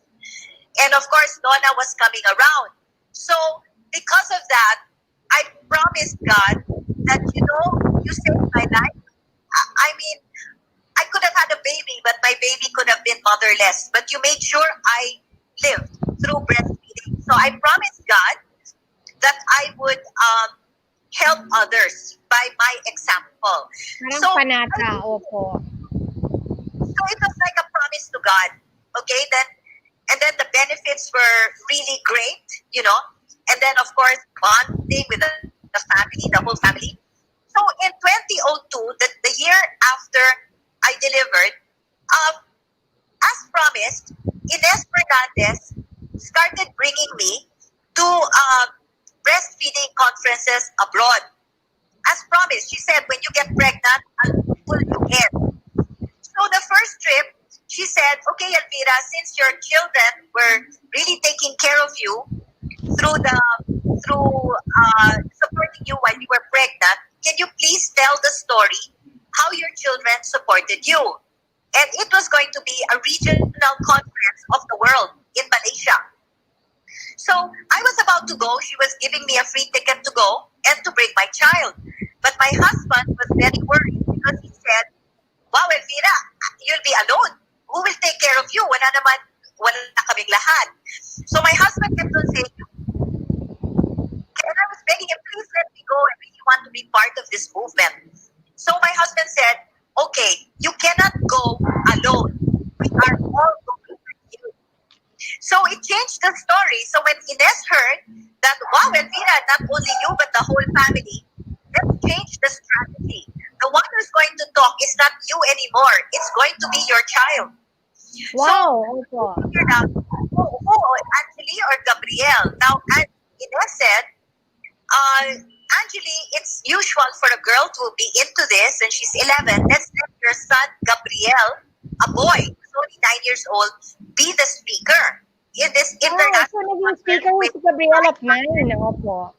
And of course, Donna was coming around. So because of that, I promised God that, you saved my life. I mean, I could have had a baby, but my baby could have been motherless. But you made sure I lived through breastfeeding. So I promised God that I would help others by my example. Parang panata, opo. So it was like a promise to God. Okay, and then the benefits were really great, and then of course bonding with the family, the whole family. So in 2002, the year after I delivered, as promised, Ines Fernandez started bringing me to breastfeeding conferences abroad. As promised, she said, when you get pregnant, I'll pull you in. So the first trip, she said, okay, Elvira, since your children were really taking care of you through supporting you while you were pregnant, can you please tell the story how your children supported you? And it was going to be a regional conference of the world in Malaysia. So I was about to go. She was giving me a free ticket to go and to bring my child. But my husband was very worried because he said, wow, Elvira, you'll be alone. Who will take care of you? Wala kaming lahat. So my husband kept on saying, and I was begging him, please let me go. I really want to be part of this movement. So my husband said, okay, you cannot go alone. We are all going with you. So it changed the story. So when Ines heard that, wow, Elvira, not only you, but the whole family, let's change the strategy. The one who's going to talk is not you anymore. It's going to be your child. Wow. So we figured out, Angeli or Gabrielle. Now, as Ines said, Angeli, it's usual for a girl to be into this, and she's 11. Let's let your son, Gabriel, a boy who's only 9 years old, be the speaker in this So international naging speaker po si Gabriel at 9. Opo.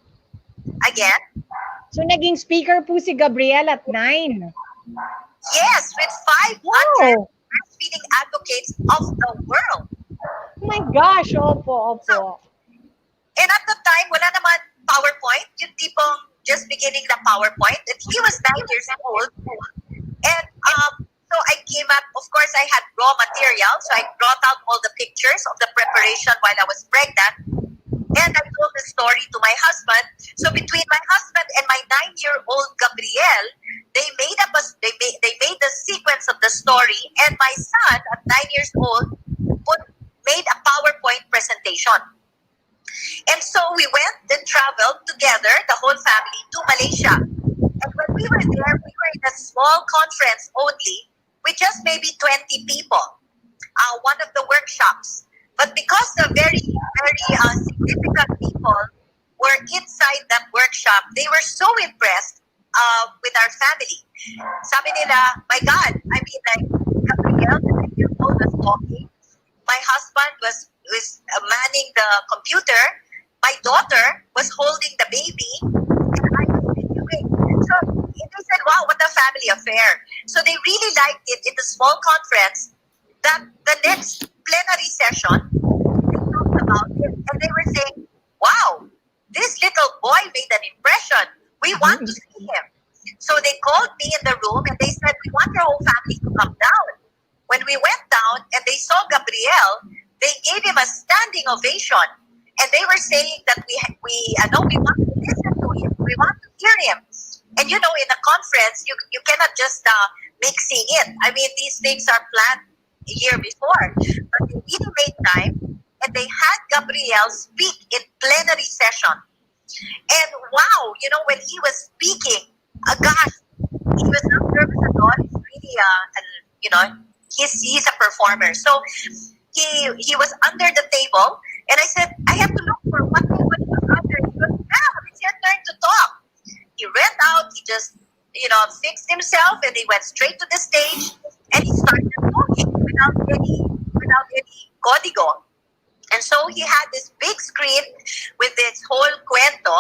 Again? So naging speaker po si Gabriel at 9. Yes, with 500 Wow. breastfeeding advocates of the world. Oh my gosh. Opo, opo. And at the time, wala naman PowerPoint, yung tipong just beginning the PowerPoint. And he was 9 years old. And so I came up, of course, I had raw material. So I brought out all the pictures of the preparation while I was pregnant. And I told the story to my husband. So between my husband and my 9-year-old Gabriel, they made the sequence of the story. And my son, at 9 years old, made a PowerPoint presentation. And so we went and traveled together, the whole family, to Malaysia. And when we were there, we were in a small conference only with just maybe 20 people, one of the workshops. But because the very, very significant people were inside that workshop, they were so impressed with our family. Sabi nila, my God, I mean, like, Gabriel, the 9-year-old, was talking. My husband was manning the computer. My daughter was holding the baby, and I was videoing. So they said, wow, what a family affair. So they really liked it in the small conference. That the next plenary session, they talked about it, and they were saying, wow, this little boy made an impression. We want to see him. So they called me in the room, and they said, we want your whole family to come down. When we went down and they saw Gabriel, they gave him a standing ovation. And they were saying that we want to listen to him. We want to hear him. And in a conference, you cannot just mixing it. I mean, these things are planned a year before. But they really made time, and they had Gabriel speak in plenary session. And wow, when he was speaking, gosh, he was not nervous at all. He's really, he's a performer. So he was under the table, and I said, I have to look for what he was under. He goes, it's your turn to talk. He ran out, he just, fixed himself, and he went straight to the stage, and he started talking without any código. And so he had this big screen with this whole cuento,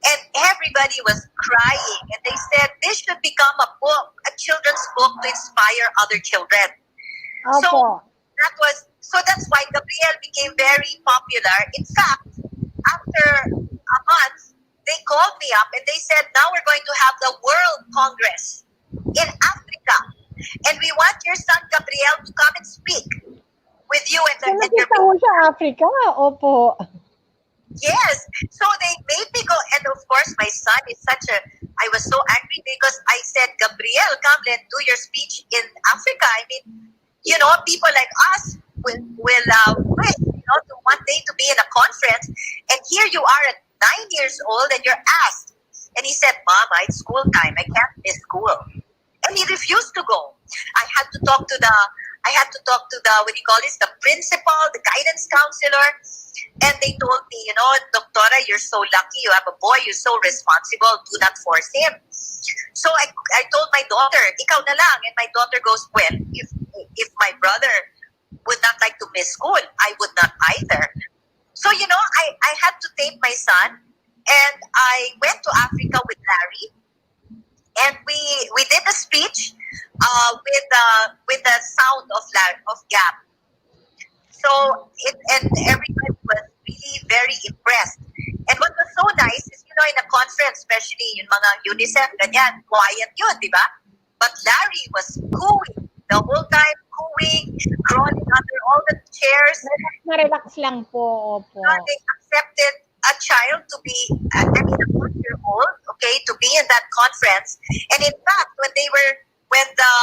and everybody was crying, and they said this should become a book, a children's book to inspire other children. Opo. So that's why Gabriel became very popular. In fact, after a month, they called me up and they said, now we're going to have the World Congress in Africa. And we want your son Gabriel to come and speak with you and So your nakita mo sa Africa? Opo. Yes. So they made me go. And of course, my son is I was so angry because I said, Gabriel, come and do your speech in Africa. I mean, people like us will wish, to one day to be in a conference. And here you are at 9 years old and you're asked. And he said, Mama, it's school time. I can't miss school. And he refused to go. I had to talk to the, the principal, the guidance counselor. And they told me, Doctora, you're so lucky. You have a boy. You're so responsible. Do not force him. So I told my daughter, ikaw na lang. And my daughter goes, well, if my brother would not like to miss school. I would not either. So, I had to take my son, and I went to Africa with Larry, and we did a speech with the sound of Gap. So and everybody was really very impressed. And what was so nice is, in a conference, especially yung mga UNICEF, ganyan, quiet yun, di ba? But Larry was cooing the whole time, cooing, crawling under all the chairs. Relax lang po, opo. They accepted a child to be, a 1-year-old, okay, to be in that conference. And in fact, when the,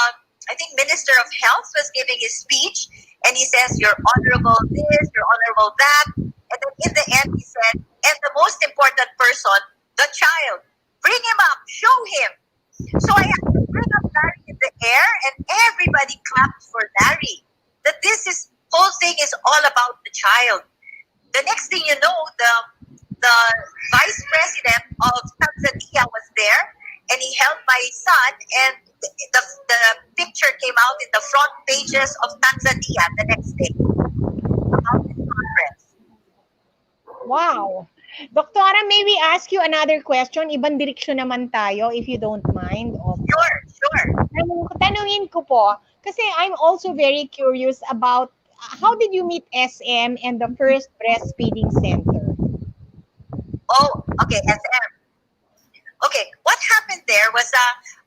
I think, Minister of Health was giving his speech, and he says, "You're honorable this, you're honorable that." And then in the end, he said, "And the most important person, the child. Bring him up, show him." So I had to bring up Larry in the air, and everybody clapped for Larry. That whole thing is all about the child. The next thing you know, the vice president of Tanzania was there, and he held my son, and the picture came out in the front pages of Tanzania the next day about this conference. Wow. Doktora, may we ask you another question? Ibang direksyon naman tayo, if you don't mind. Opo. Sure. Tanungin ko po, kasi I'm also very curious about how did you meet SM and the first breastfeeding center? Oh, okay, SM. Okay, what happened there was,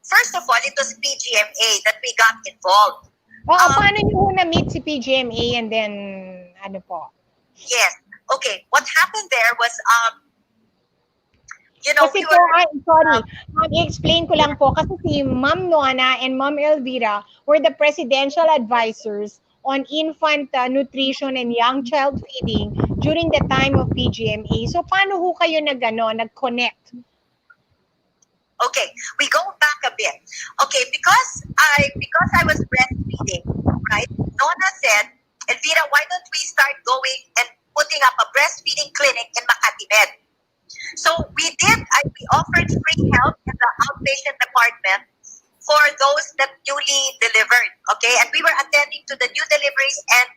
first of all, it was PGMA that we got involved. Paano niyo na-meet si PGMA and then, ano po? Yes. Okay, what happened there was, Kasi po, sorry, i-explain ko lang po, kasi si Ma'am Noana and Ma'am Elvira were the presidential advisors on infant nutrition and young child feeding during the time of PGMA. So, paano ho kayo nag-connect? Okay, we go back a bit. Okay, because I was breastfeeding, right? Nona said, "Elvira, why don't we start going and putting up a breastfeeding clinic in Makati Med?" So we did. We offered free help in the outpatient department for those that newly delivered. Okay, and we were attending to the new deliveries and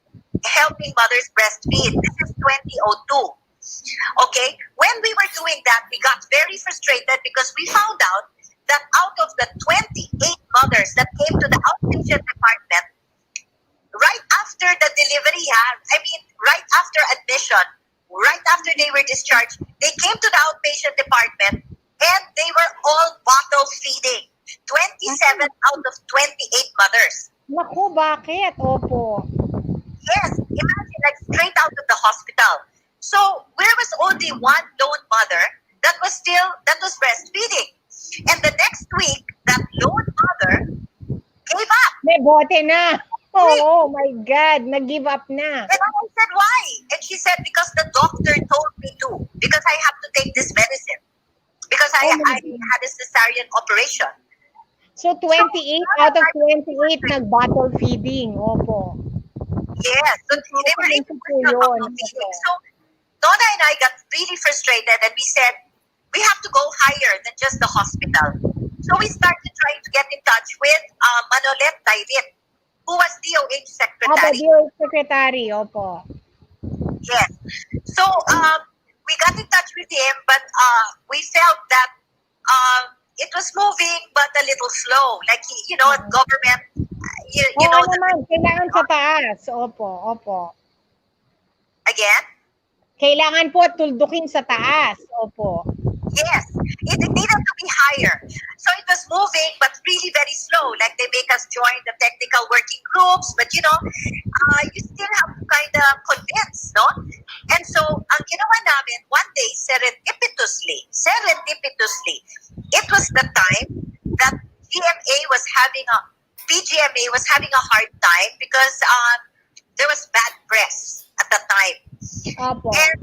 helping mothers breastfeed. This is 2002. Okay, when we were doing that, we got very frustrated because we found out that out of the 28 mothers that came to the outpatient department, right after the delivery, right after admission, right after they were discharged, they came to the outpatient department and they were all bottle feeding. 27 out of 28 mothers. Naku, bakit? Opo. Yes, imagine, like straight out of the hospital. So there was only one lone mother that was breastfeeding. And the next week, that lone mother gave up. May bote na. Oh my God, nag-give up na. And I said, why? And she said, because the doctor told me to. Because I have to take this medicine. Because I had a cesarean operation. So 28 out of 28 nag-bottle feeding. Opo. Yes. So they were able to bottle feeding. So Donna and I got really frustrated and we said, we have to go higher than just the hospital. So we started trying to get in touch with Manolet David, who was DOH secretary. DOH secretary, opo. Yes. So we got in touch with him, but we felt that it was moving, but a little slow. Like, government, naman, kailangan sa taas. Opo. Again? Kailangan po tuldukin sa taas. Opo. Yes, it needed to be higher. So it was moving, but really very slow. Like they make us join the technical working groups, but you still have to kind of convince, no? And so, ang ginawa namin, one day, serendipitously, it was the time that PGMA was having a hard time because there was bad press at the time. Opo. And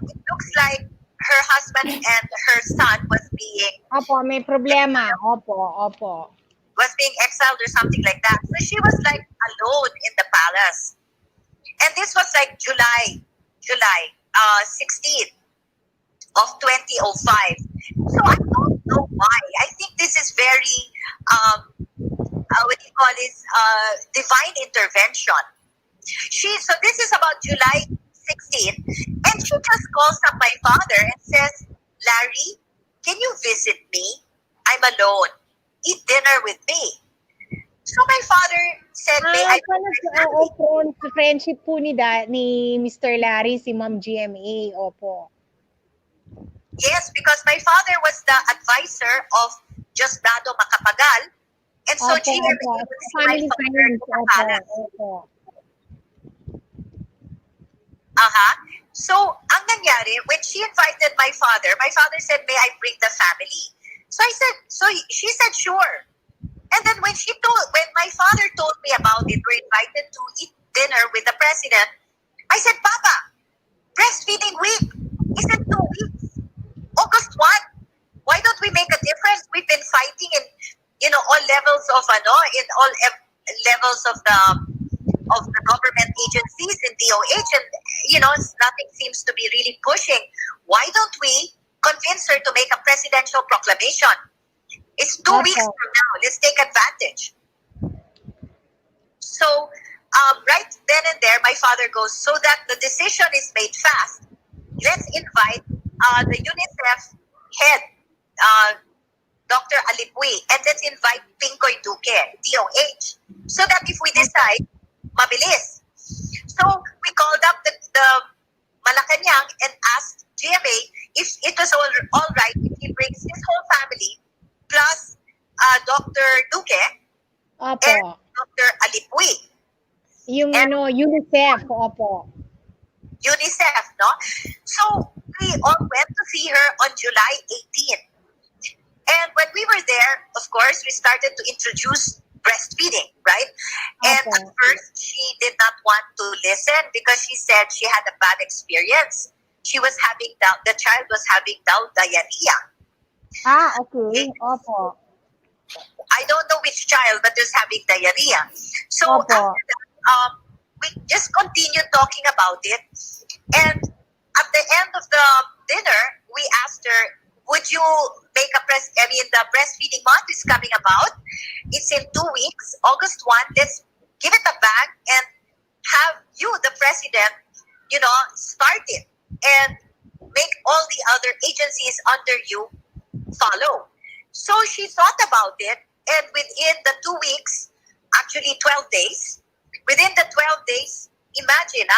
it looks like her husband and her son was being may problema. Opo. Was being exiled or something like that. So she was like alone in the palace. And this was like July 16th of 2005. So I don't know why. I think this is very, what do you call this, divine intervention. So this is about July 16th, and she just calls up my father and says, Larry, can you visit me? I'm alone. Eat dinner with me. So my father said, may I Opo, friendship po ni Mr. Larry, si Ma'am GMA. Opo. Yes, because my father was the advisor of Diosdado Macapagal. And so Opo, GMA opo. would see my Family father friends. in the Opo, palace. opo. So, ang nangyari, when she invited my father said, may I bring the family? So I said, she said, sure. And then when my father told me about it, we're invited to eat dinner with the president, I said, Papa, breastfeeding week is in 2 weeks. August 1. Why don't we make a difference? We've been fighting in all levels of levels of the government agencies in DOH, and nothing seems to be really pushing. Why don't we convince her to make a presidential proclamation? It's 2 weeks from now. Let's take advantage. So right then and there, my father goes, so that the decision is made fast, let's invite the UNICEF head, Dr. Alipui, and let's invite Pinkoy Duque, DOH, so that if we decide, mabilis. So we called up the Malacanang and asked GMA if it was all right if he brings his whole family plus Dr. Duque and Opo. Dr. Alipui. Yung UNICEF. Opo. UNICEF, no? So we all went to see her on July 18th. And when we were there, of course, we started to introduce breastfeeding, right? And Okay. at first, she did not want to listen because she said she had a bad experience. She was the child was having diarrhea. Okay. Opo. I don't know which child, but was having diarrhea. So Opo. after that, we just continued talking about it. And at the end of the dinner, we asked her, would you make the breastfeeding month is coming about. It's in 2 weeks, August 1. Let's give it a bang and have you, the president, start it and make all the other agencies under you follow. So she thought about it, and within the 2 weeks, actually 12 days, within the 12 days, imagine,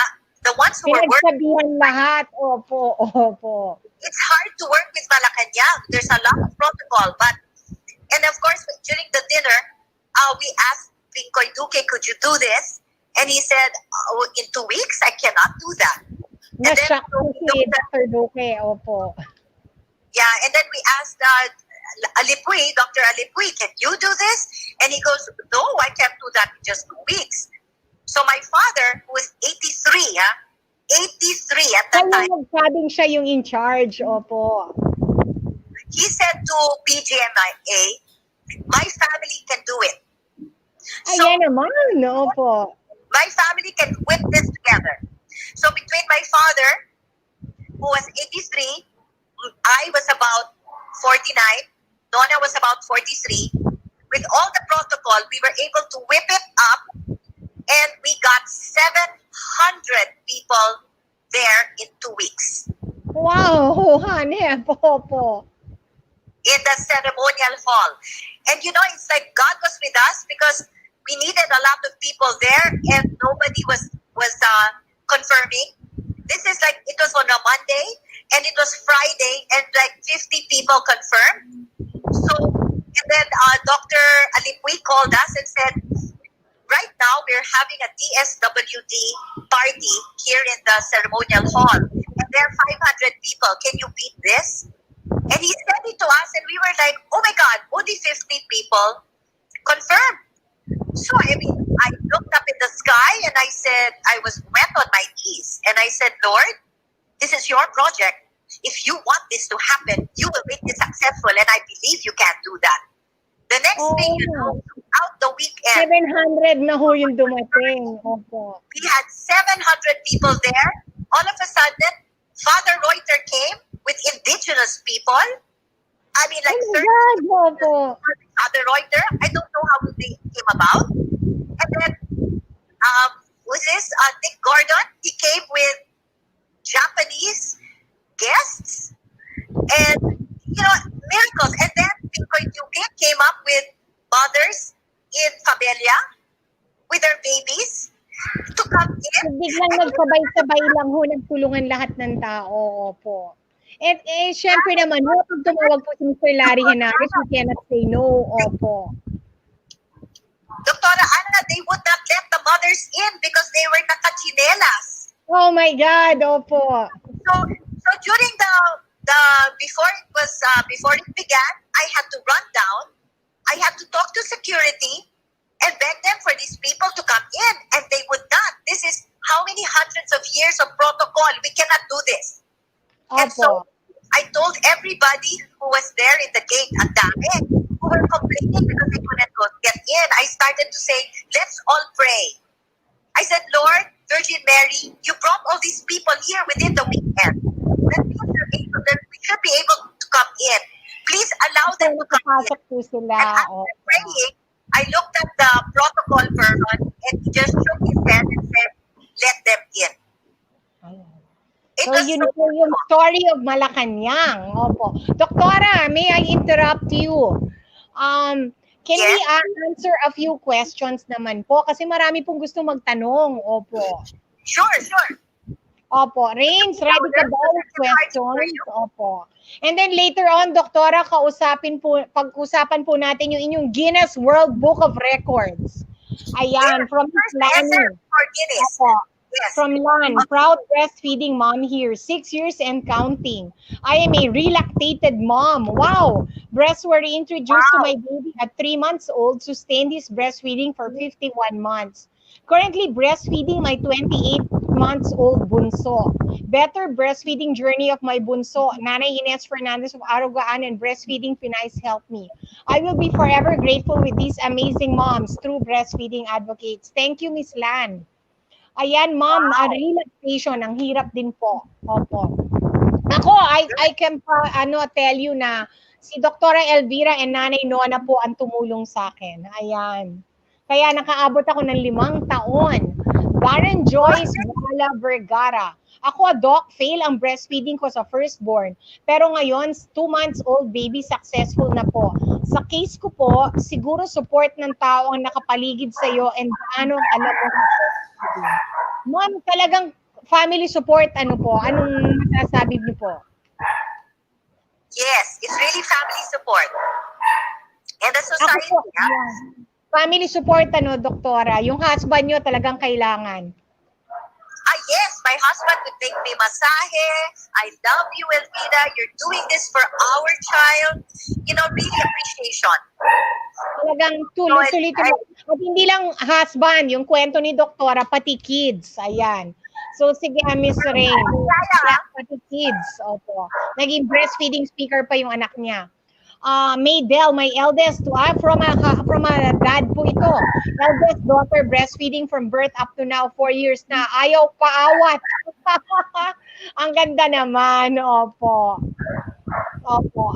the ones who were working, Pinagsabihan lahat. Opo, opo. it's hard to work with Malacanang. There's a lot of protocol, and of course, during the dinner, we asked Pinkoy Duque, could you do this? And he said, in 2 weeks, I cannot do that. And then, Na-shock po si Dr. Duque. Opo. yeah, and then we asked Alipui, Dr. Alipui, can you do this? And he goes, no, I can't do that in just 2 weeks. So my father, who was 83, 83 at that time, Nagsabing siya yung in charge. Opo. he said to PGMIA, my family can do it. So Ayan naman. Opo. my family can whip this together. So between my father, who was 83, I was about 49, Donna was about 43. With all the protocol, we were able to whip it up, and we got 700 people there in 2 weeks Wow, honey. Opo. in the ceremonial hall. And it's like God was with us because we needed a lot of people there, and nobody was confirming. This is like, it was on a Monday, and it was Friday, and like 50 people confirmed. So, and then Dr. Alipui called us and said, right now we're having a DSWD party here in the ceremonial hall, and there are 500 people. Can you beat this? And he said it to us, and we were like, oh my God, only 50 people confirmed. So, I looked up in the sky, and I said, I went on my knees, and I said, Lord, this is your project. If you want this to happen, you will make it successful, and I believe you can do that. The next thing you know, throughout the weekend, 700 na ho yung dumating. Opo. we had 700 people there. All of a sudden, Father Reuter came with indigenous people. I mean, like Oh my God, opo. Father Reuter. I don't know how they came about. And then who's this? Nick Gordon. He came with Japanese guests and, miracles. And then Pinkoy Duque came up with mothers in Fabelia with their babies to come in. Biglang nagsabay-sabay lang ho, nagtulungan lahat ng tao. Opo. Syempre naman, pag tumawag po si Mr. Larry Henares, we cannot say no. Opo. Doktora Anna, they would not let the mothers in because they were nakachinelas. Oh my God, opo. So during the before it began, I had to run down. I had to talk to security and beg them for these people to come in, and they would not. This is how many hundreds of years of protocol. We cannot do this. And so I told everybody who was there in the gate, ang dami, who were complaining because they couldn't get in. I started to say, let's all pray. I said, Lord, Virgin Mary, you brought all these people here within the weekend. That we should be able to come in. Please allow them to come in. And after praying, I looked at the protocol person and he just shook his head and said, let them in. So yun po yung story of Malacanang. Opo. Doktora, may I interrupt you? Can we answer a few questions naman po? Kasi marami pong gusto magtanong. Opo. Sure. Opo. Rains, ready ka ba with questions? Opo. And then later on, Doktora, pag-usapan po natin yung inyong Guinness World Book of Records. Ayan, from Lani. Opo. Yes. From Lan, proud breastfeeding mom here, 6 years and counting. I am a relactated mom. Wow! Breasts were introduced to my baby at 3 months old, sustained his breastfeeding for 51 months. Currently breastfeeding my 28 months old bunso. Better breastfeeding journey of my bunso. Nanay Ines Fernandez of Arugaan and Breastfeeding Pinais helped me. I will be forever grateful with these amazing moms, true breastfeeding advocates. Thank you, Miss Lan. Ayan, ma'am, relaxation, ang hirap din po. Opo. Ako, I can tell you na si Dr. Elvira and Nanay Nona po ang tumulong sa akin. Ayan. Kaya nakaabot ako ng 5 taon. Darren Joyce Wala Vergara. Ako, doc, fail ang breastfeeding ko sa firstborn. Pero ngayon, 2 months old baby, successful na po. Sa case ko po, siguro support ng tao ang nakapaligid sa iyo and paano alam mo ma'am, talagang family support, anong masasabi niyo po? Yes, it's really family support. And the society, family support, doktora? Yung husband niyo talagang kailangan. Yes, my husband would make me masahe. I love you, Elvira. You're doing this for our child. Really appreciation. Talagang tuloy-tuloy. At hindi lang husband, yung kwento ni doktora, pati kids. Ayan. So, sige, Miss Rain. Pati kids. Opo. Naging breastfeeding speaker pa yung anak niya. Maydel, my eldest, from a dad po ito. Eldest daughter, breastfeeding from birth up to now, 4 years na. Ayaw paawat. Ang ganda naman. Opo.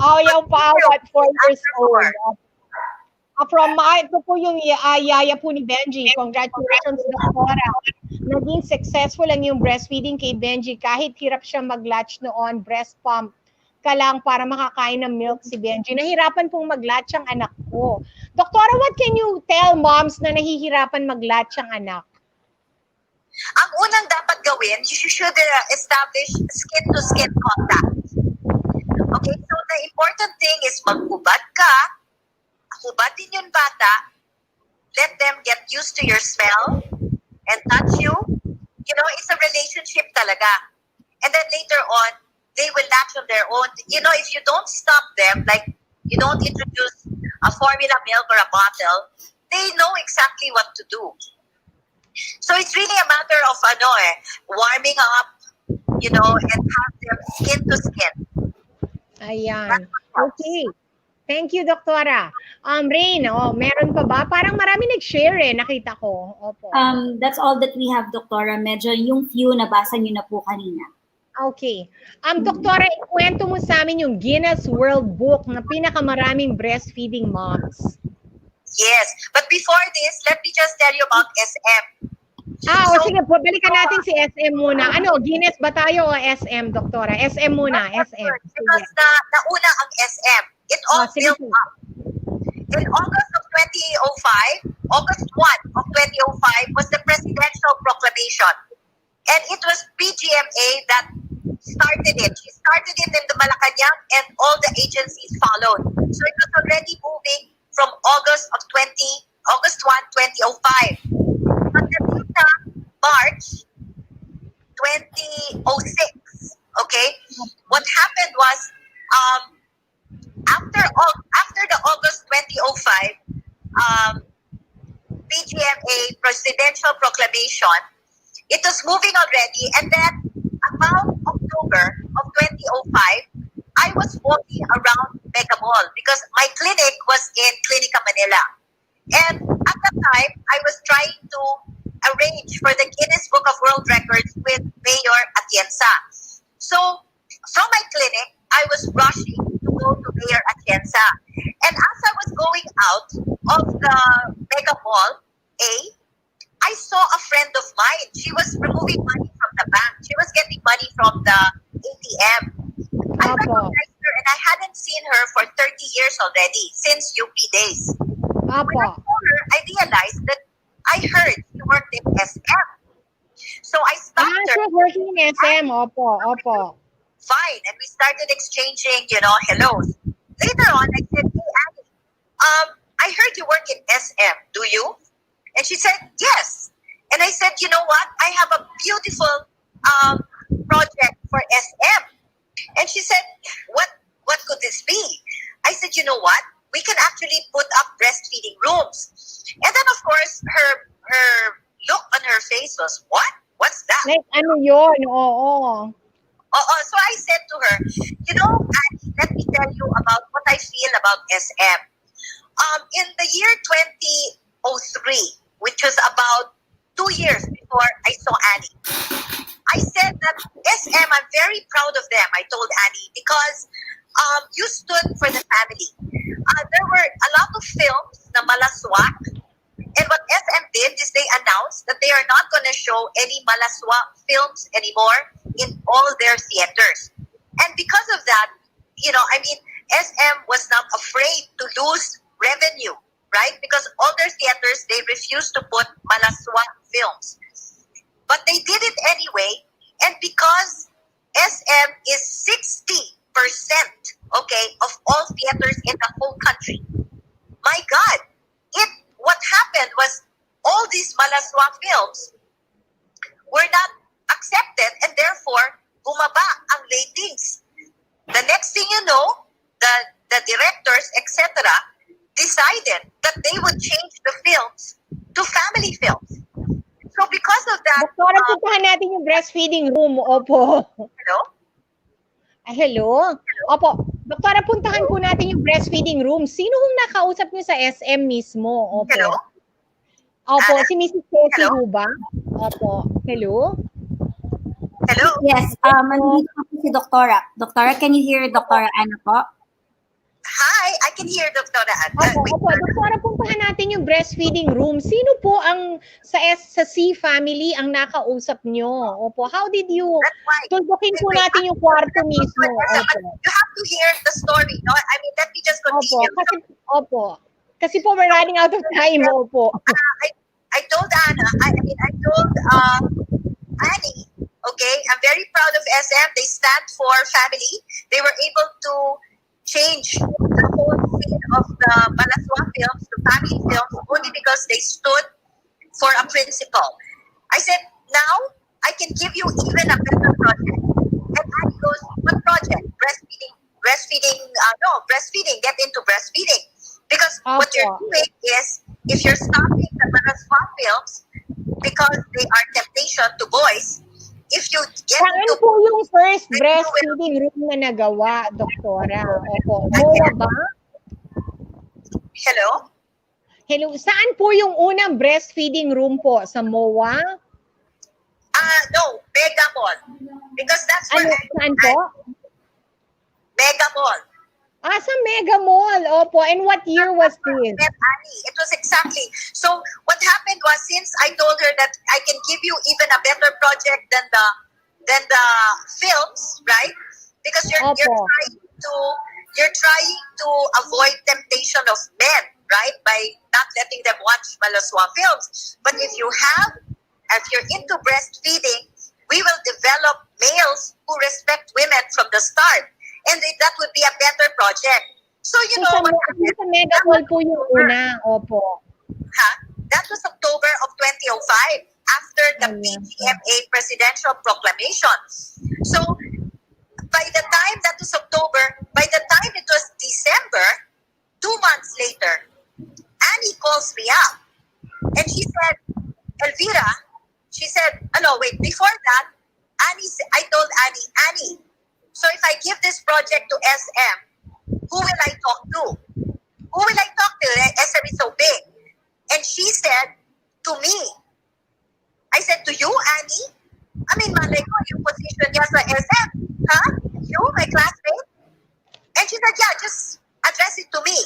Ayaw paawat, 4 years old. Ito po yung yaya po ni Benji. Congratulations, Doktora. Naging successful ang yung breastfeeding kay Benji. Kahit hirap siya mag-latch noon, breast pump ka lang para makakain ng milk si Benji. Nahirapan pong mag-latch ang anak ko. Doktora, what can you tell moms na nahihirapan mag-latch ang anak? Ang unang dapat gawin, you should establish skin-to-skin contact. Okay, so the important thing is maghubad ka, hubatin yung bata, let them get used to your smell and touch you. It's a relationship talaga. And then later on, they will latch on their own. If you don't stop them, like you don't introduce a formula milk or a bottle, they know exactly what to do. So it's really a matter of warming up, and have them skin to skin. Ayan. Okay. Thank you, Doktora. Rain, meron pa ba? Parang marami nag-share nakita ko. Opo. That's all that we have, Doktora. Medyo yung few nabasa niyo na po kanina. Okay. Doktora, ikwento mo sa amin yung Guinness World Book na pinakamaraming breastfeeding moms. Yes. But before this, let me just tell you about SM. O sige po, balikan natin si SM muna. Ano, Guinness ba tayo o SM, doktora? SM muna, SM. Because nauna ang SM. It all Sige built po. up. In August of 2005, August 1 of 2005 was the presidential proclamation. And it was PGMA that started it. She started it in the Malacanang and all the agencies followed. So it was already moving from August 1, 2005. But the March 2006, okay? What happened was, after the August 2005 PGMA presidential proclamation, it was moving already, and then about October of 2005, I was walking around Mega Mall because my clinic was in Clinica Manila. And at that time, I was trying to arrange for the Guinness Book of World Records with Mayor Atienza. So from my clinic, I was rushing to go to Mayor Atienza. And as I was going out of the Mega Mall A, I saw a friend of mine. She was removing money from the bank. She was getting money from the ATM. I recognized her and I hadn't seen her for 30 years already, since UP days. When I saw her, I realized that I heard she worked in SM. So I stopped her. She was working in SM, opo. Fine. And we started exchanging, hellos. Later on, I said, hey, Annie, I heard you work in SM. Do you? And she said, yes. And I said, you know what? I have a beautiful project for SM. And she said, what could this be? I said, you know what? We can actually put up breastfeeding rooms. And then, of course, her look on her face was, what? What's that? Like, ano yun? Oo. So I said to her, Annie, let me tell you about what I feel about SM. In the year 2003, which was about 2 years before I saw Annie, I said that SM, I'm very proud of them, I told Annie, because you stood for the family. There were a lot of films na malaswak, and what SM did is they announced that they are not going to show any malaswak films anymore in all their theaters. And because of that, SM was not afraid to lose revenue, right? Because all their theaters, they refused to put malaswak films. But they did it anyway, and because SM is 60%, okay, of all theaters in the whole country, my God, what happened was all these malaswak films were not accepted, and therefore bumaba ang ratings. The next thing you know, the directors, etc., decided that they would change the films to family films. So because of that, Doktora, puntahan natin yung breastfeeding room. Opo. hello? Hello? Opo. Doktora, puntahan po natin yung breastfeeding room. Sino hong nakausap niyo sa SM mismo? Opo. Hello? Opo, si Mrs. Casey Hello? ho ba? Opo. Hello? Hello? Yes, nandito po si Doktora. Doktora, can you hear Doktora Ana po? Hi, I can hear Dr. Anna. Opo. Doktora, puntahan natin yung breastfeeding room. Sino po ang sa C family ang nakausap nyo? Opo. How did you tuldukin po natin yung kwarto mismo? Opo. You have to hear the story, no? I mean, let me just continue. Kasi po we're running out of time. Opo. I told Anna, I told Annie, okay, I'm very proud of SM. They stand for family. They were able to change the whole scene of the malaswak films to family films only because they stood for a principle. I said, now I can give you even a better project. And Annie goes, what project? Breastfeeding, get into breastfeeding. Because what you're doing is, if you're stopping the malaswak films because they are temptation to boys, if you get Saan po yung first breastfeeding room na nagawa, Doktora? Opo. MOA ba? Hello? Hello. Saan po yung unang breastfeeding room po? Sa MOA? No, Mega Mall. Because that's where Saan po? Mega Mall. Sa Mega Mall. Opo. And what year was this? Met Annie. It was exactly. So what happened was, since I told her that I can give you even a better project than the films, right? Because you're trying to avoid temptation of men, right? By not letting them watch Malaswa films. But if you're into breastfeeding, we will develop males who respect women from the start. And that would be a better project. So, you know what happened? Sa Mega Mall po yung una. Opo. That was October of 2005, after the PGMA presidential proclamation. So, by the time that was October, by the time it was December, 2 months later, Annie calls me up. And she said, Elvira, she said, before that, I told Annie, so if I give this project to SM, who will I talk to? Who will I talk to? SM is so big. And she said, to me. I said, to you, Annie? I mean, malay ko, yung position niya sa SM. Huh? You, my classmate? And she said, yeah, just address it to me.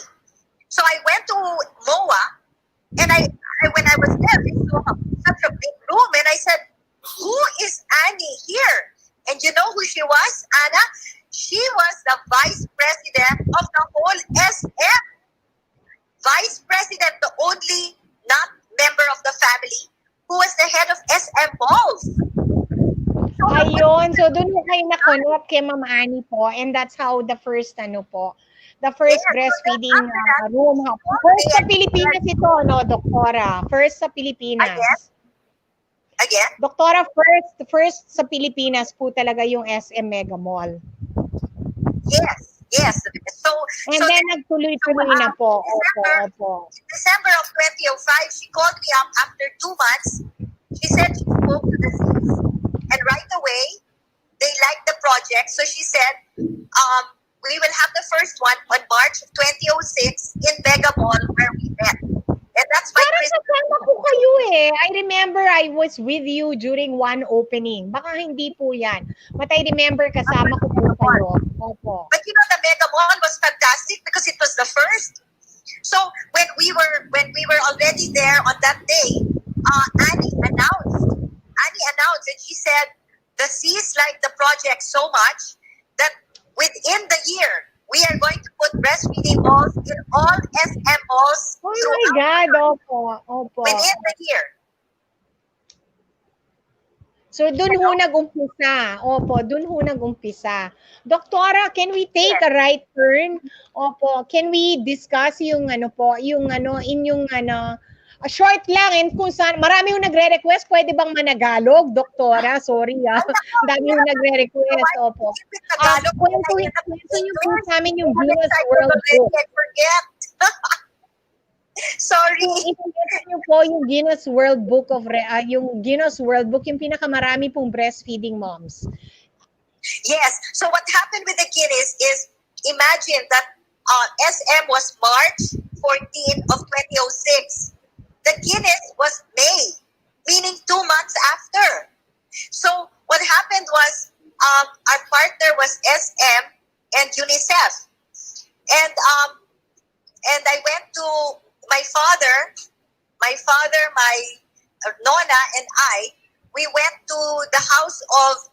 So I went to MOA, and when I was there, I saw such a big room, and I said, who is Annie here? And you know who she was, Anna? She was the vice president of the whole SM. Vice president, the only not member of the family, who was the head of SM Malls. Ayun. So, doon mo kayo nakunot kay Ma'am Annie po. And that's how the first, the first breastfeeding room. First sa Pilipinas ito, no, Doktora? First sa Pilipinas. Again? Doktora, first sa Pilipinas po talaga yung SM Mega Mall. Yes. And then nagtuloy-tuloy na po. Opo. In December of 2005, she called me up after 2 months. She said she spoke to the Cs, and right away, they liked the project. So she said, we will have the first one on March of 2006 in Mega Mall where we met. And that's my Parang kasama ko kayo eh. I remember I was with you during one opening. Baka hindi po yan. But I remember kasama ko po kayo. Opo. But you know, the Mega Mall was fantastic because it was the first. So when we were already there on that day, Annie announced, and she said, the Cs liked the project so much that within the year, we are going to put breastfeeding malls in all SM malls. Oh my God, opo. Within the year. So, dun ho nag-umpisa. Opo, dun ho nag-umpisa. Doktora, can we take a right turn? Opo, can we discuss yung inyong a short lang, and kung saan, marami yung nagre-request, pwede bang managalog, Doktora? Sorry dami yung nagre-request, opo. Kwento niyo po sa amin yung Guinness World Book. I forget. Sorry. Ipinito niyo po yung Guinness World Book yung pinakamarami pong breastfeeding moms. Yes. So what happened with the Guinness is, imagine that SM was March 14 of 2006. The Guinness was May, meaning 2 months after. So what happened was, our partner was SM and UNICEF. And I went to my father, my Nona and we went to the house of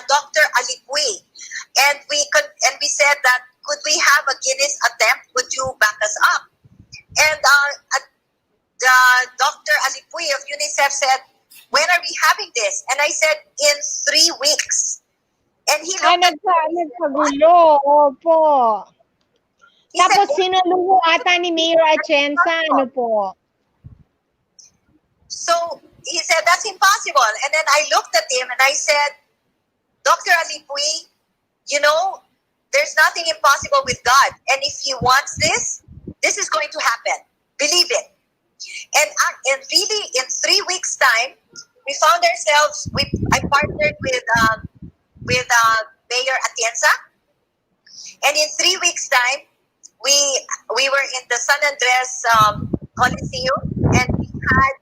Dr. Alipui, and we said that, could we have a Guinness attempt? Would you back us up? And Dr. Alipui of UNICEF said, when are we having this? And I said, in 3 weeks. And he looked at me. Nagkagulo, opo. Tapos sinalungo ata ni Mayor Atienza, po? So he said, that's impossible. And then I looked at him and I said, Dr. Alipui, you know, there's nothing impossible with God. And if He wants this is going to happen. Believe it. And really, in 3 weeks' time, we found ourselves. I partnered with Mayor Atienza, and in 3 weeks' time, we were in the San Andres Coliseum, and we had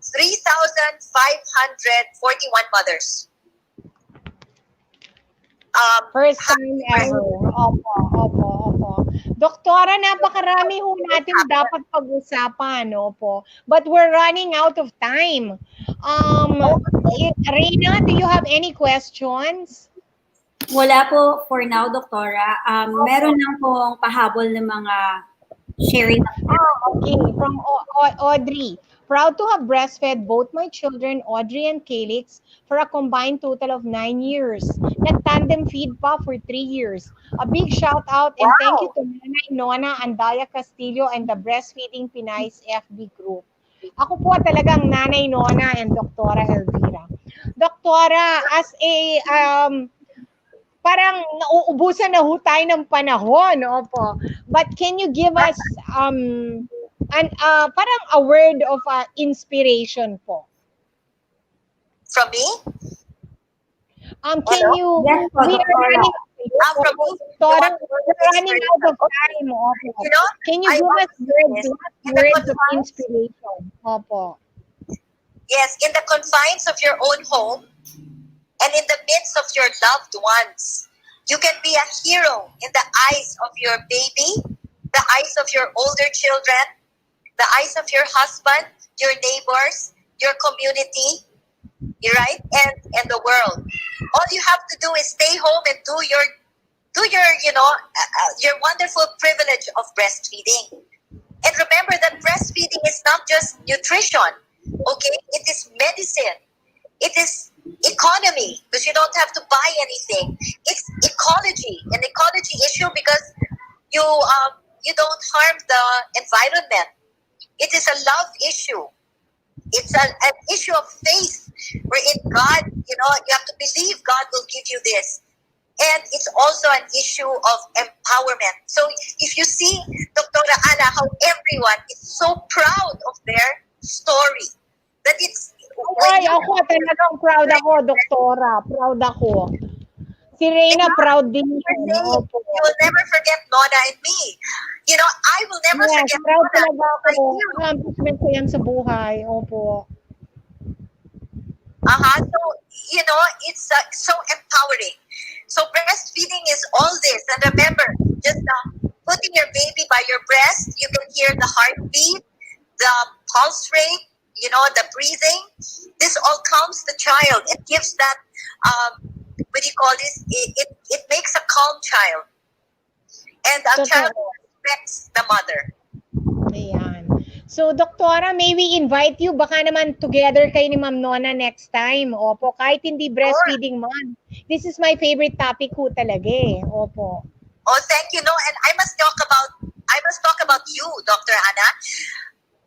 3,541 mothers. First time ever. Opo. Doktora, napakarami ho natin dapat pag-usapan, no po. But we're running out of time. Reina, do you have any questions? Wala po for now, Doktora. Meron lang pong pahabol ng mga sharing. Okay. From Audrey. Proud to have breastfed both my children, Audrey and Calix, for a combined total of 9 years. Nag-tandem feed pa for 3 years. A big shout out and thank you to Nanay Nona Andaya Castillo and the Breastfeeding Pinay's FB group. Ako po talagang Nanay Nona and Doktora Elvira. Doktora, as a parang nauubusan na ho tayo ng panahon, opo. But can you give us parang a word of inspiration po? From me? Can you, Yes, po, we are Doktora. running, From me? Doktora, we're running out of time, opo. You know, Can you I give want us to say this, in the words of confines- inspiration? Opo. Yes, in the confines of your own home and in the midst of your loved ones, you can be a hero in the eyes of your baby, the eyes of your older children, the eyes of your husband, your neighbors, your community, right? And the world. All you have to do is stay home and do your your wonderful privilege of breastfeeding. And remember that breastfeeding is not just nutrition, okay? It is medicine. It is economy, because you don't have to buy anything. It's ecology, an ecology issue because you don't harm the environment. It is a love issue. It's an issue of faith, where in God, you have to believe God will give you this. And it's also an issue of empowerment. So if you see, Dr. Ana, how everyone is so proud of their story, that it's... Ay, ako talagang proud ako, Doktora. Proud ako. Si Reina, proud din yun. Opo. You will never forget Nona and me. I will never Yes, forget proud Nona. talaga ako. Like you. Accomplishment ko yan sa buhay. Opo. So, it's so empowering. So, breastfeeding is all this. And remember, just putting your baby by your breast, you can hear the heartbeat, the pulse rate, the breathing. This all calms the child. It gives that, what do you call this? It makes a calm child. And a child respects the mother. Ayan. So, Doktora, may we invite you? Baka naman together kayo ni Ma'am Nona next time. Opo, kahit hindi breastfeeding month. This is my favorite topic ho talaga eh. Opo. Oh, thank you. No, and I must talk about you, Dr. Ana.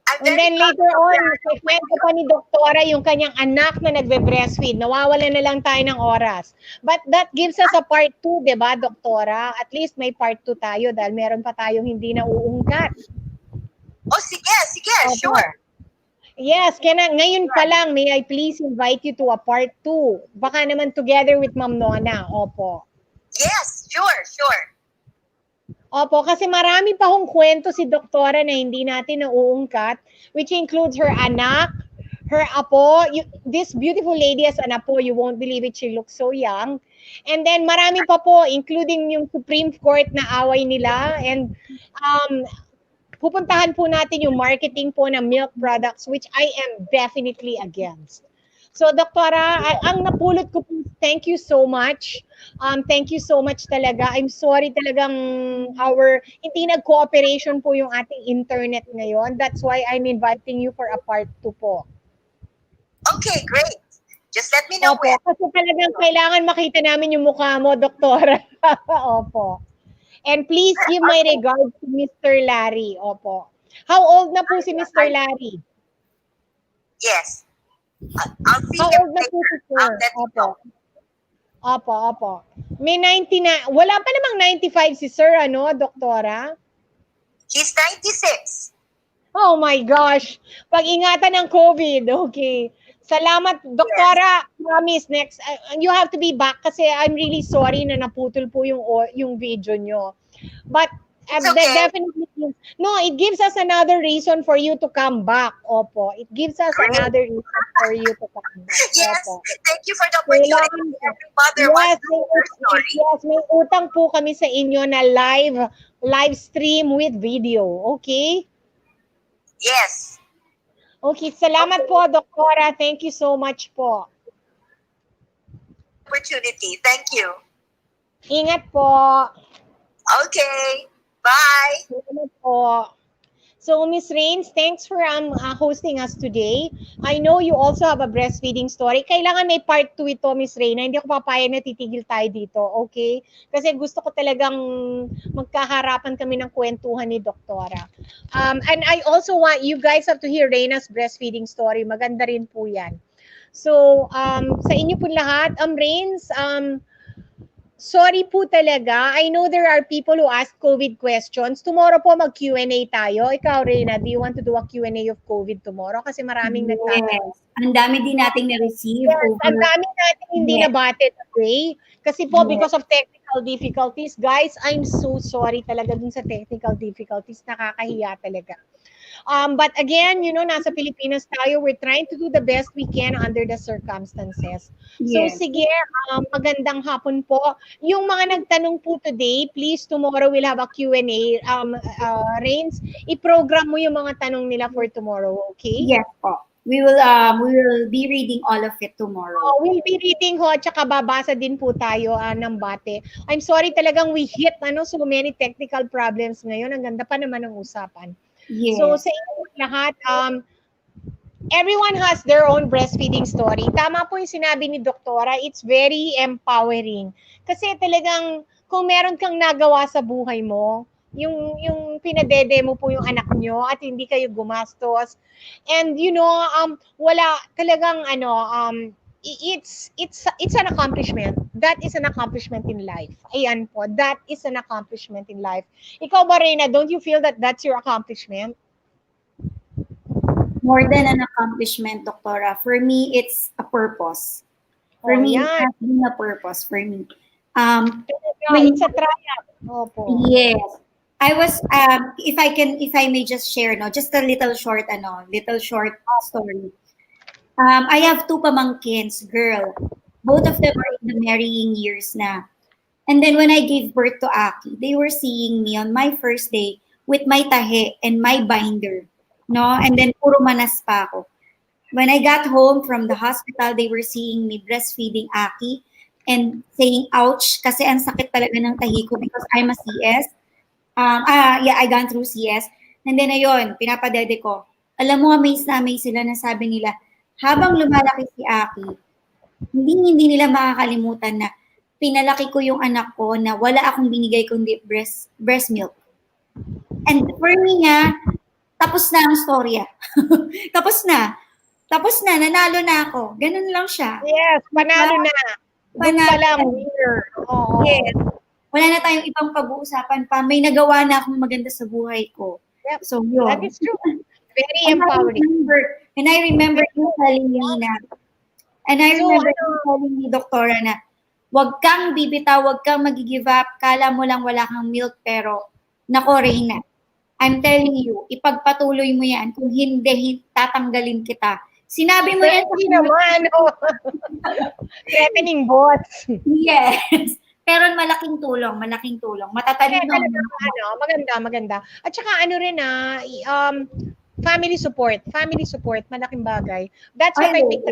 And then later on, kwento pa ni Doktora yung kanyang anak na nagbe-breastfeed. Nawawala na lang tayo ng oras. But that gives us a part 2, di ba, Doktora? At least may part 2 tayo dahil meron pa tayong hindi na uungkat. Oh, sige, Opo. sure. Yes, ngayon pa lang, may I please invite you to a part 2. Baka naman together with Ma'am Nona. Opo. Yes, sure. Opo, kasi marami pa hong kwento si Doktora na hindi natin nauungkat, which includes her anak, her apo. This beautiful lady as an apo, you won't believe it, she looks so young. And then marami pa po, including yung Supreme Court na away nila. And pupuntahan po natin yung marketing po ng milk products, which I am definitely against. So, Doktora, ang napulot ko po, thank you so much. Thank you so much talaga. I'm sorry talagang hindi nag-cooperation po yung ating internet ngayon. That's why I'm inviting you for a part 2 po. Okay, great. Just let me know Opo, when. kasi talagang kailangan makita namin yung mukha mo, Doktora. Opo. And please give my regards to Mr. Larry. Opo. How old na po si Mr. Larry? Yes. I'll see How him old na po si later. I'll Sir? let you Opo. know. Opo. May 90 na. Wala pa namang 95 si Sir, Doktora? He's 96. Oh my gosh. Pag-ingatan ng COVID. Okay. Salamat, Doktora. Promise, next. You have to be back kasi I'm really sorry na naputol po yung video nyo. But It's okay. definitely, no, it gives us another reason for you to come back. Opo. It gives us Great. another reason for you to come back. Yes, Opo. thank you for the opportunity. Every mother wants to hear your story. Yes, may utang po kami sa inyo na live live stream with video. Okay? Yes. Okay, salamat po, Doktora. Thank you so much po. Opportunity. Thank you. Ingat po. Okay. Bye. Salamat po. So, Miss Rains, thanks for hosting us today. I know you also have a breastfeeding story. Kailangan may part 2 ito, Miss Raina. Hindi ako papayag na titigil tayo dito, okay? Kasi gusto ko talagang magkaharapan kami ng kwentuhan ni Doktora. And I also want, you guys have to hear Reina's breastfeeding story. Maganda rin po yan. So, sa inyo po lahat, Rains, sorry po talaga. I know there are people who ask COVID questions. Tomorrow po mag-Q&A tayo. Ikaw, Reina, do you want to do a Q&A of COVID tomorrow? Kasi maraming nagtatanong. Yes. Ang dami din nating na-receive Yes, over. ang dami natin hindi Yes. nabate today. Kasi po, Yes. because of technical difficulties, guys, I'm so sorry talaga dun sa technical difficulties. Nakakahiya talaga. But again, you know, nasa Pilipinas tayo, we're trying to do the best we can under the circumstances. So Yes. sige, magandang hapon po. Yung mga nagtanong po today, please tomorrow we'll have a Q&A. Rains, i-program mo yung mga tanong nila for tomorrow, okay? Yes po. We will be reading all of it tomorrow. We'll be reading ho, at saka babasa din po tayo ng bate. I'm sorry talagang we hit so many technical problems ngayon. Ang ganda pa naman ng usapan. Yes. So sa inyo lahat, everyone has their own breastfeeding story. Tama po yung sinabi ni Doktora, it's very empowering. Kasi talagang kung meron kang nagawa sa buhay mo, yung pinadede mo po yung anak nyo at hindi kayo gumastos. And you know, wala talagang it's an accomplishment. That is an accomplishment in life. Ayan po, that is an accomplishment in life. Ikaw ba, Reina, don't you feel that that's your accomplishment? More than an accomplishment, Doktora. For me, it's a purpose. For me, it has been a purpose for me. It's a triumph. Opo. Yes. I was if I may just share just a little short story. I have two pamangkins, girl. Both of them are in the marrying years na. And then when I gave birth to Aki, they were seeing me on my first day with my tahe and my binder. No? And then puro manas pa ako. When I got home from the hospital, they were seeing me breastfeeding Aki and saying, ouch, kasi ang sakit talaga ng tahi ko because I'm a CS. I gone through CS. And then ayun, pinapadede ko. Alam mo, amaze na amaze sila na sabi nila, habang lumalaki si Aki, hindi nila makakalimutan na pinalaki ko yung anak ko na wala akong binigay kundi breast milk. And for me nga, tapos na ang storya. Tapos na, nanalo na ako. Ganun lang siya. Yes, panalo na. Panalo lang, winner. Oh. Yes. Wala na tayong ibang pag-uusapan pa. May nagawa na akong maganda sa buhay ko. Yep. So, yun. That is true. Very empowering. And I remember you telling me na, Doktora, na, wag kang bibitaw, wag kang mag-give up, kala mo lang wala kang milk, pero, nako, Reina, I'm telling you, ipagpatuloy mo yan, kung hindi, tatanggalin kita. Sinabi mo yan sa naman. Threatening boss. Yes. Pero malaking tulong. Matatalino. Maganda. At saka family support, malaking bagay. That's what I think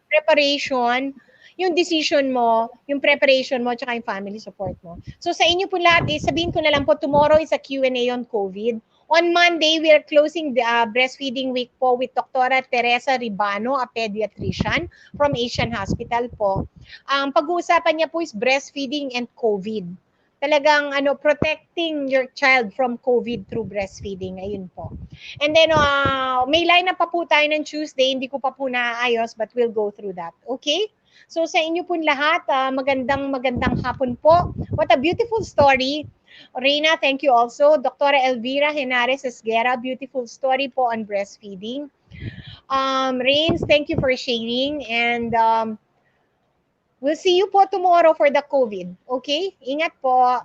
preparation, yung decision mo, yung preparation mo, tsaka yung family support mo. So sa inyo po lahat, sabihin ko na lang po, tomorrow is a Q&A on COVID. On Monday, we are closing the breastfeeding week po with Dr. Teresa Ribano, a pediatrician from Asian Hospital po. Ang pag-uusapan niya po is breastfeeding and COVID. Talagang protecting your child from COVID through breastfeeding. Ayun po. And then may line-up pa po tayo ng Tuesday. Hindi ko pa po naayos, but we'll go through that. Okay? So sa inyo po lahat, magandang hapon po. What a beautiful story. Reina, thank you also. Dr. Elvira Henares Esguera, beautiful story po on breastfeeding. Rains, thank you for sharing. And we'll see you po tomorrow for the COVID. Okay? Ingat po.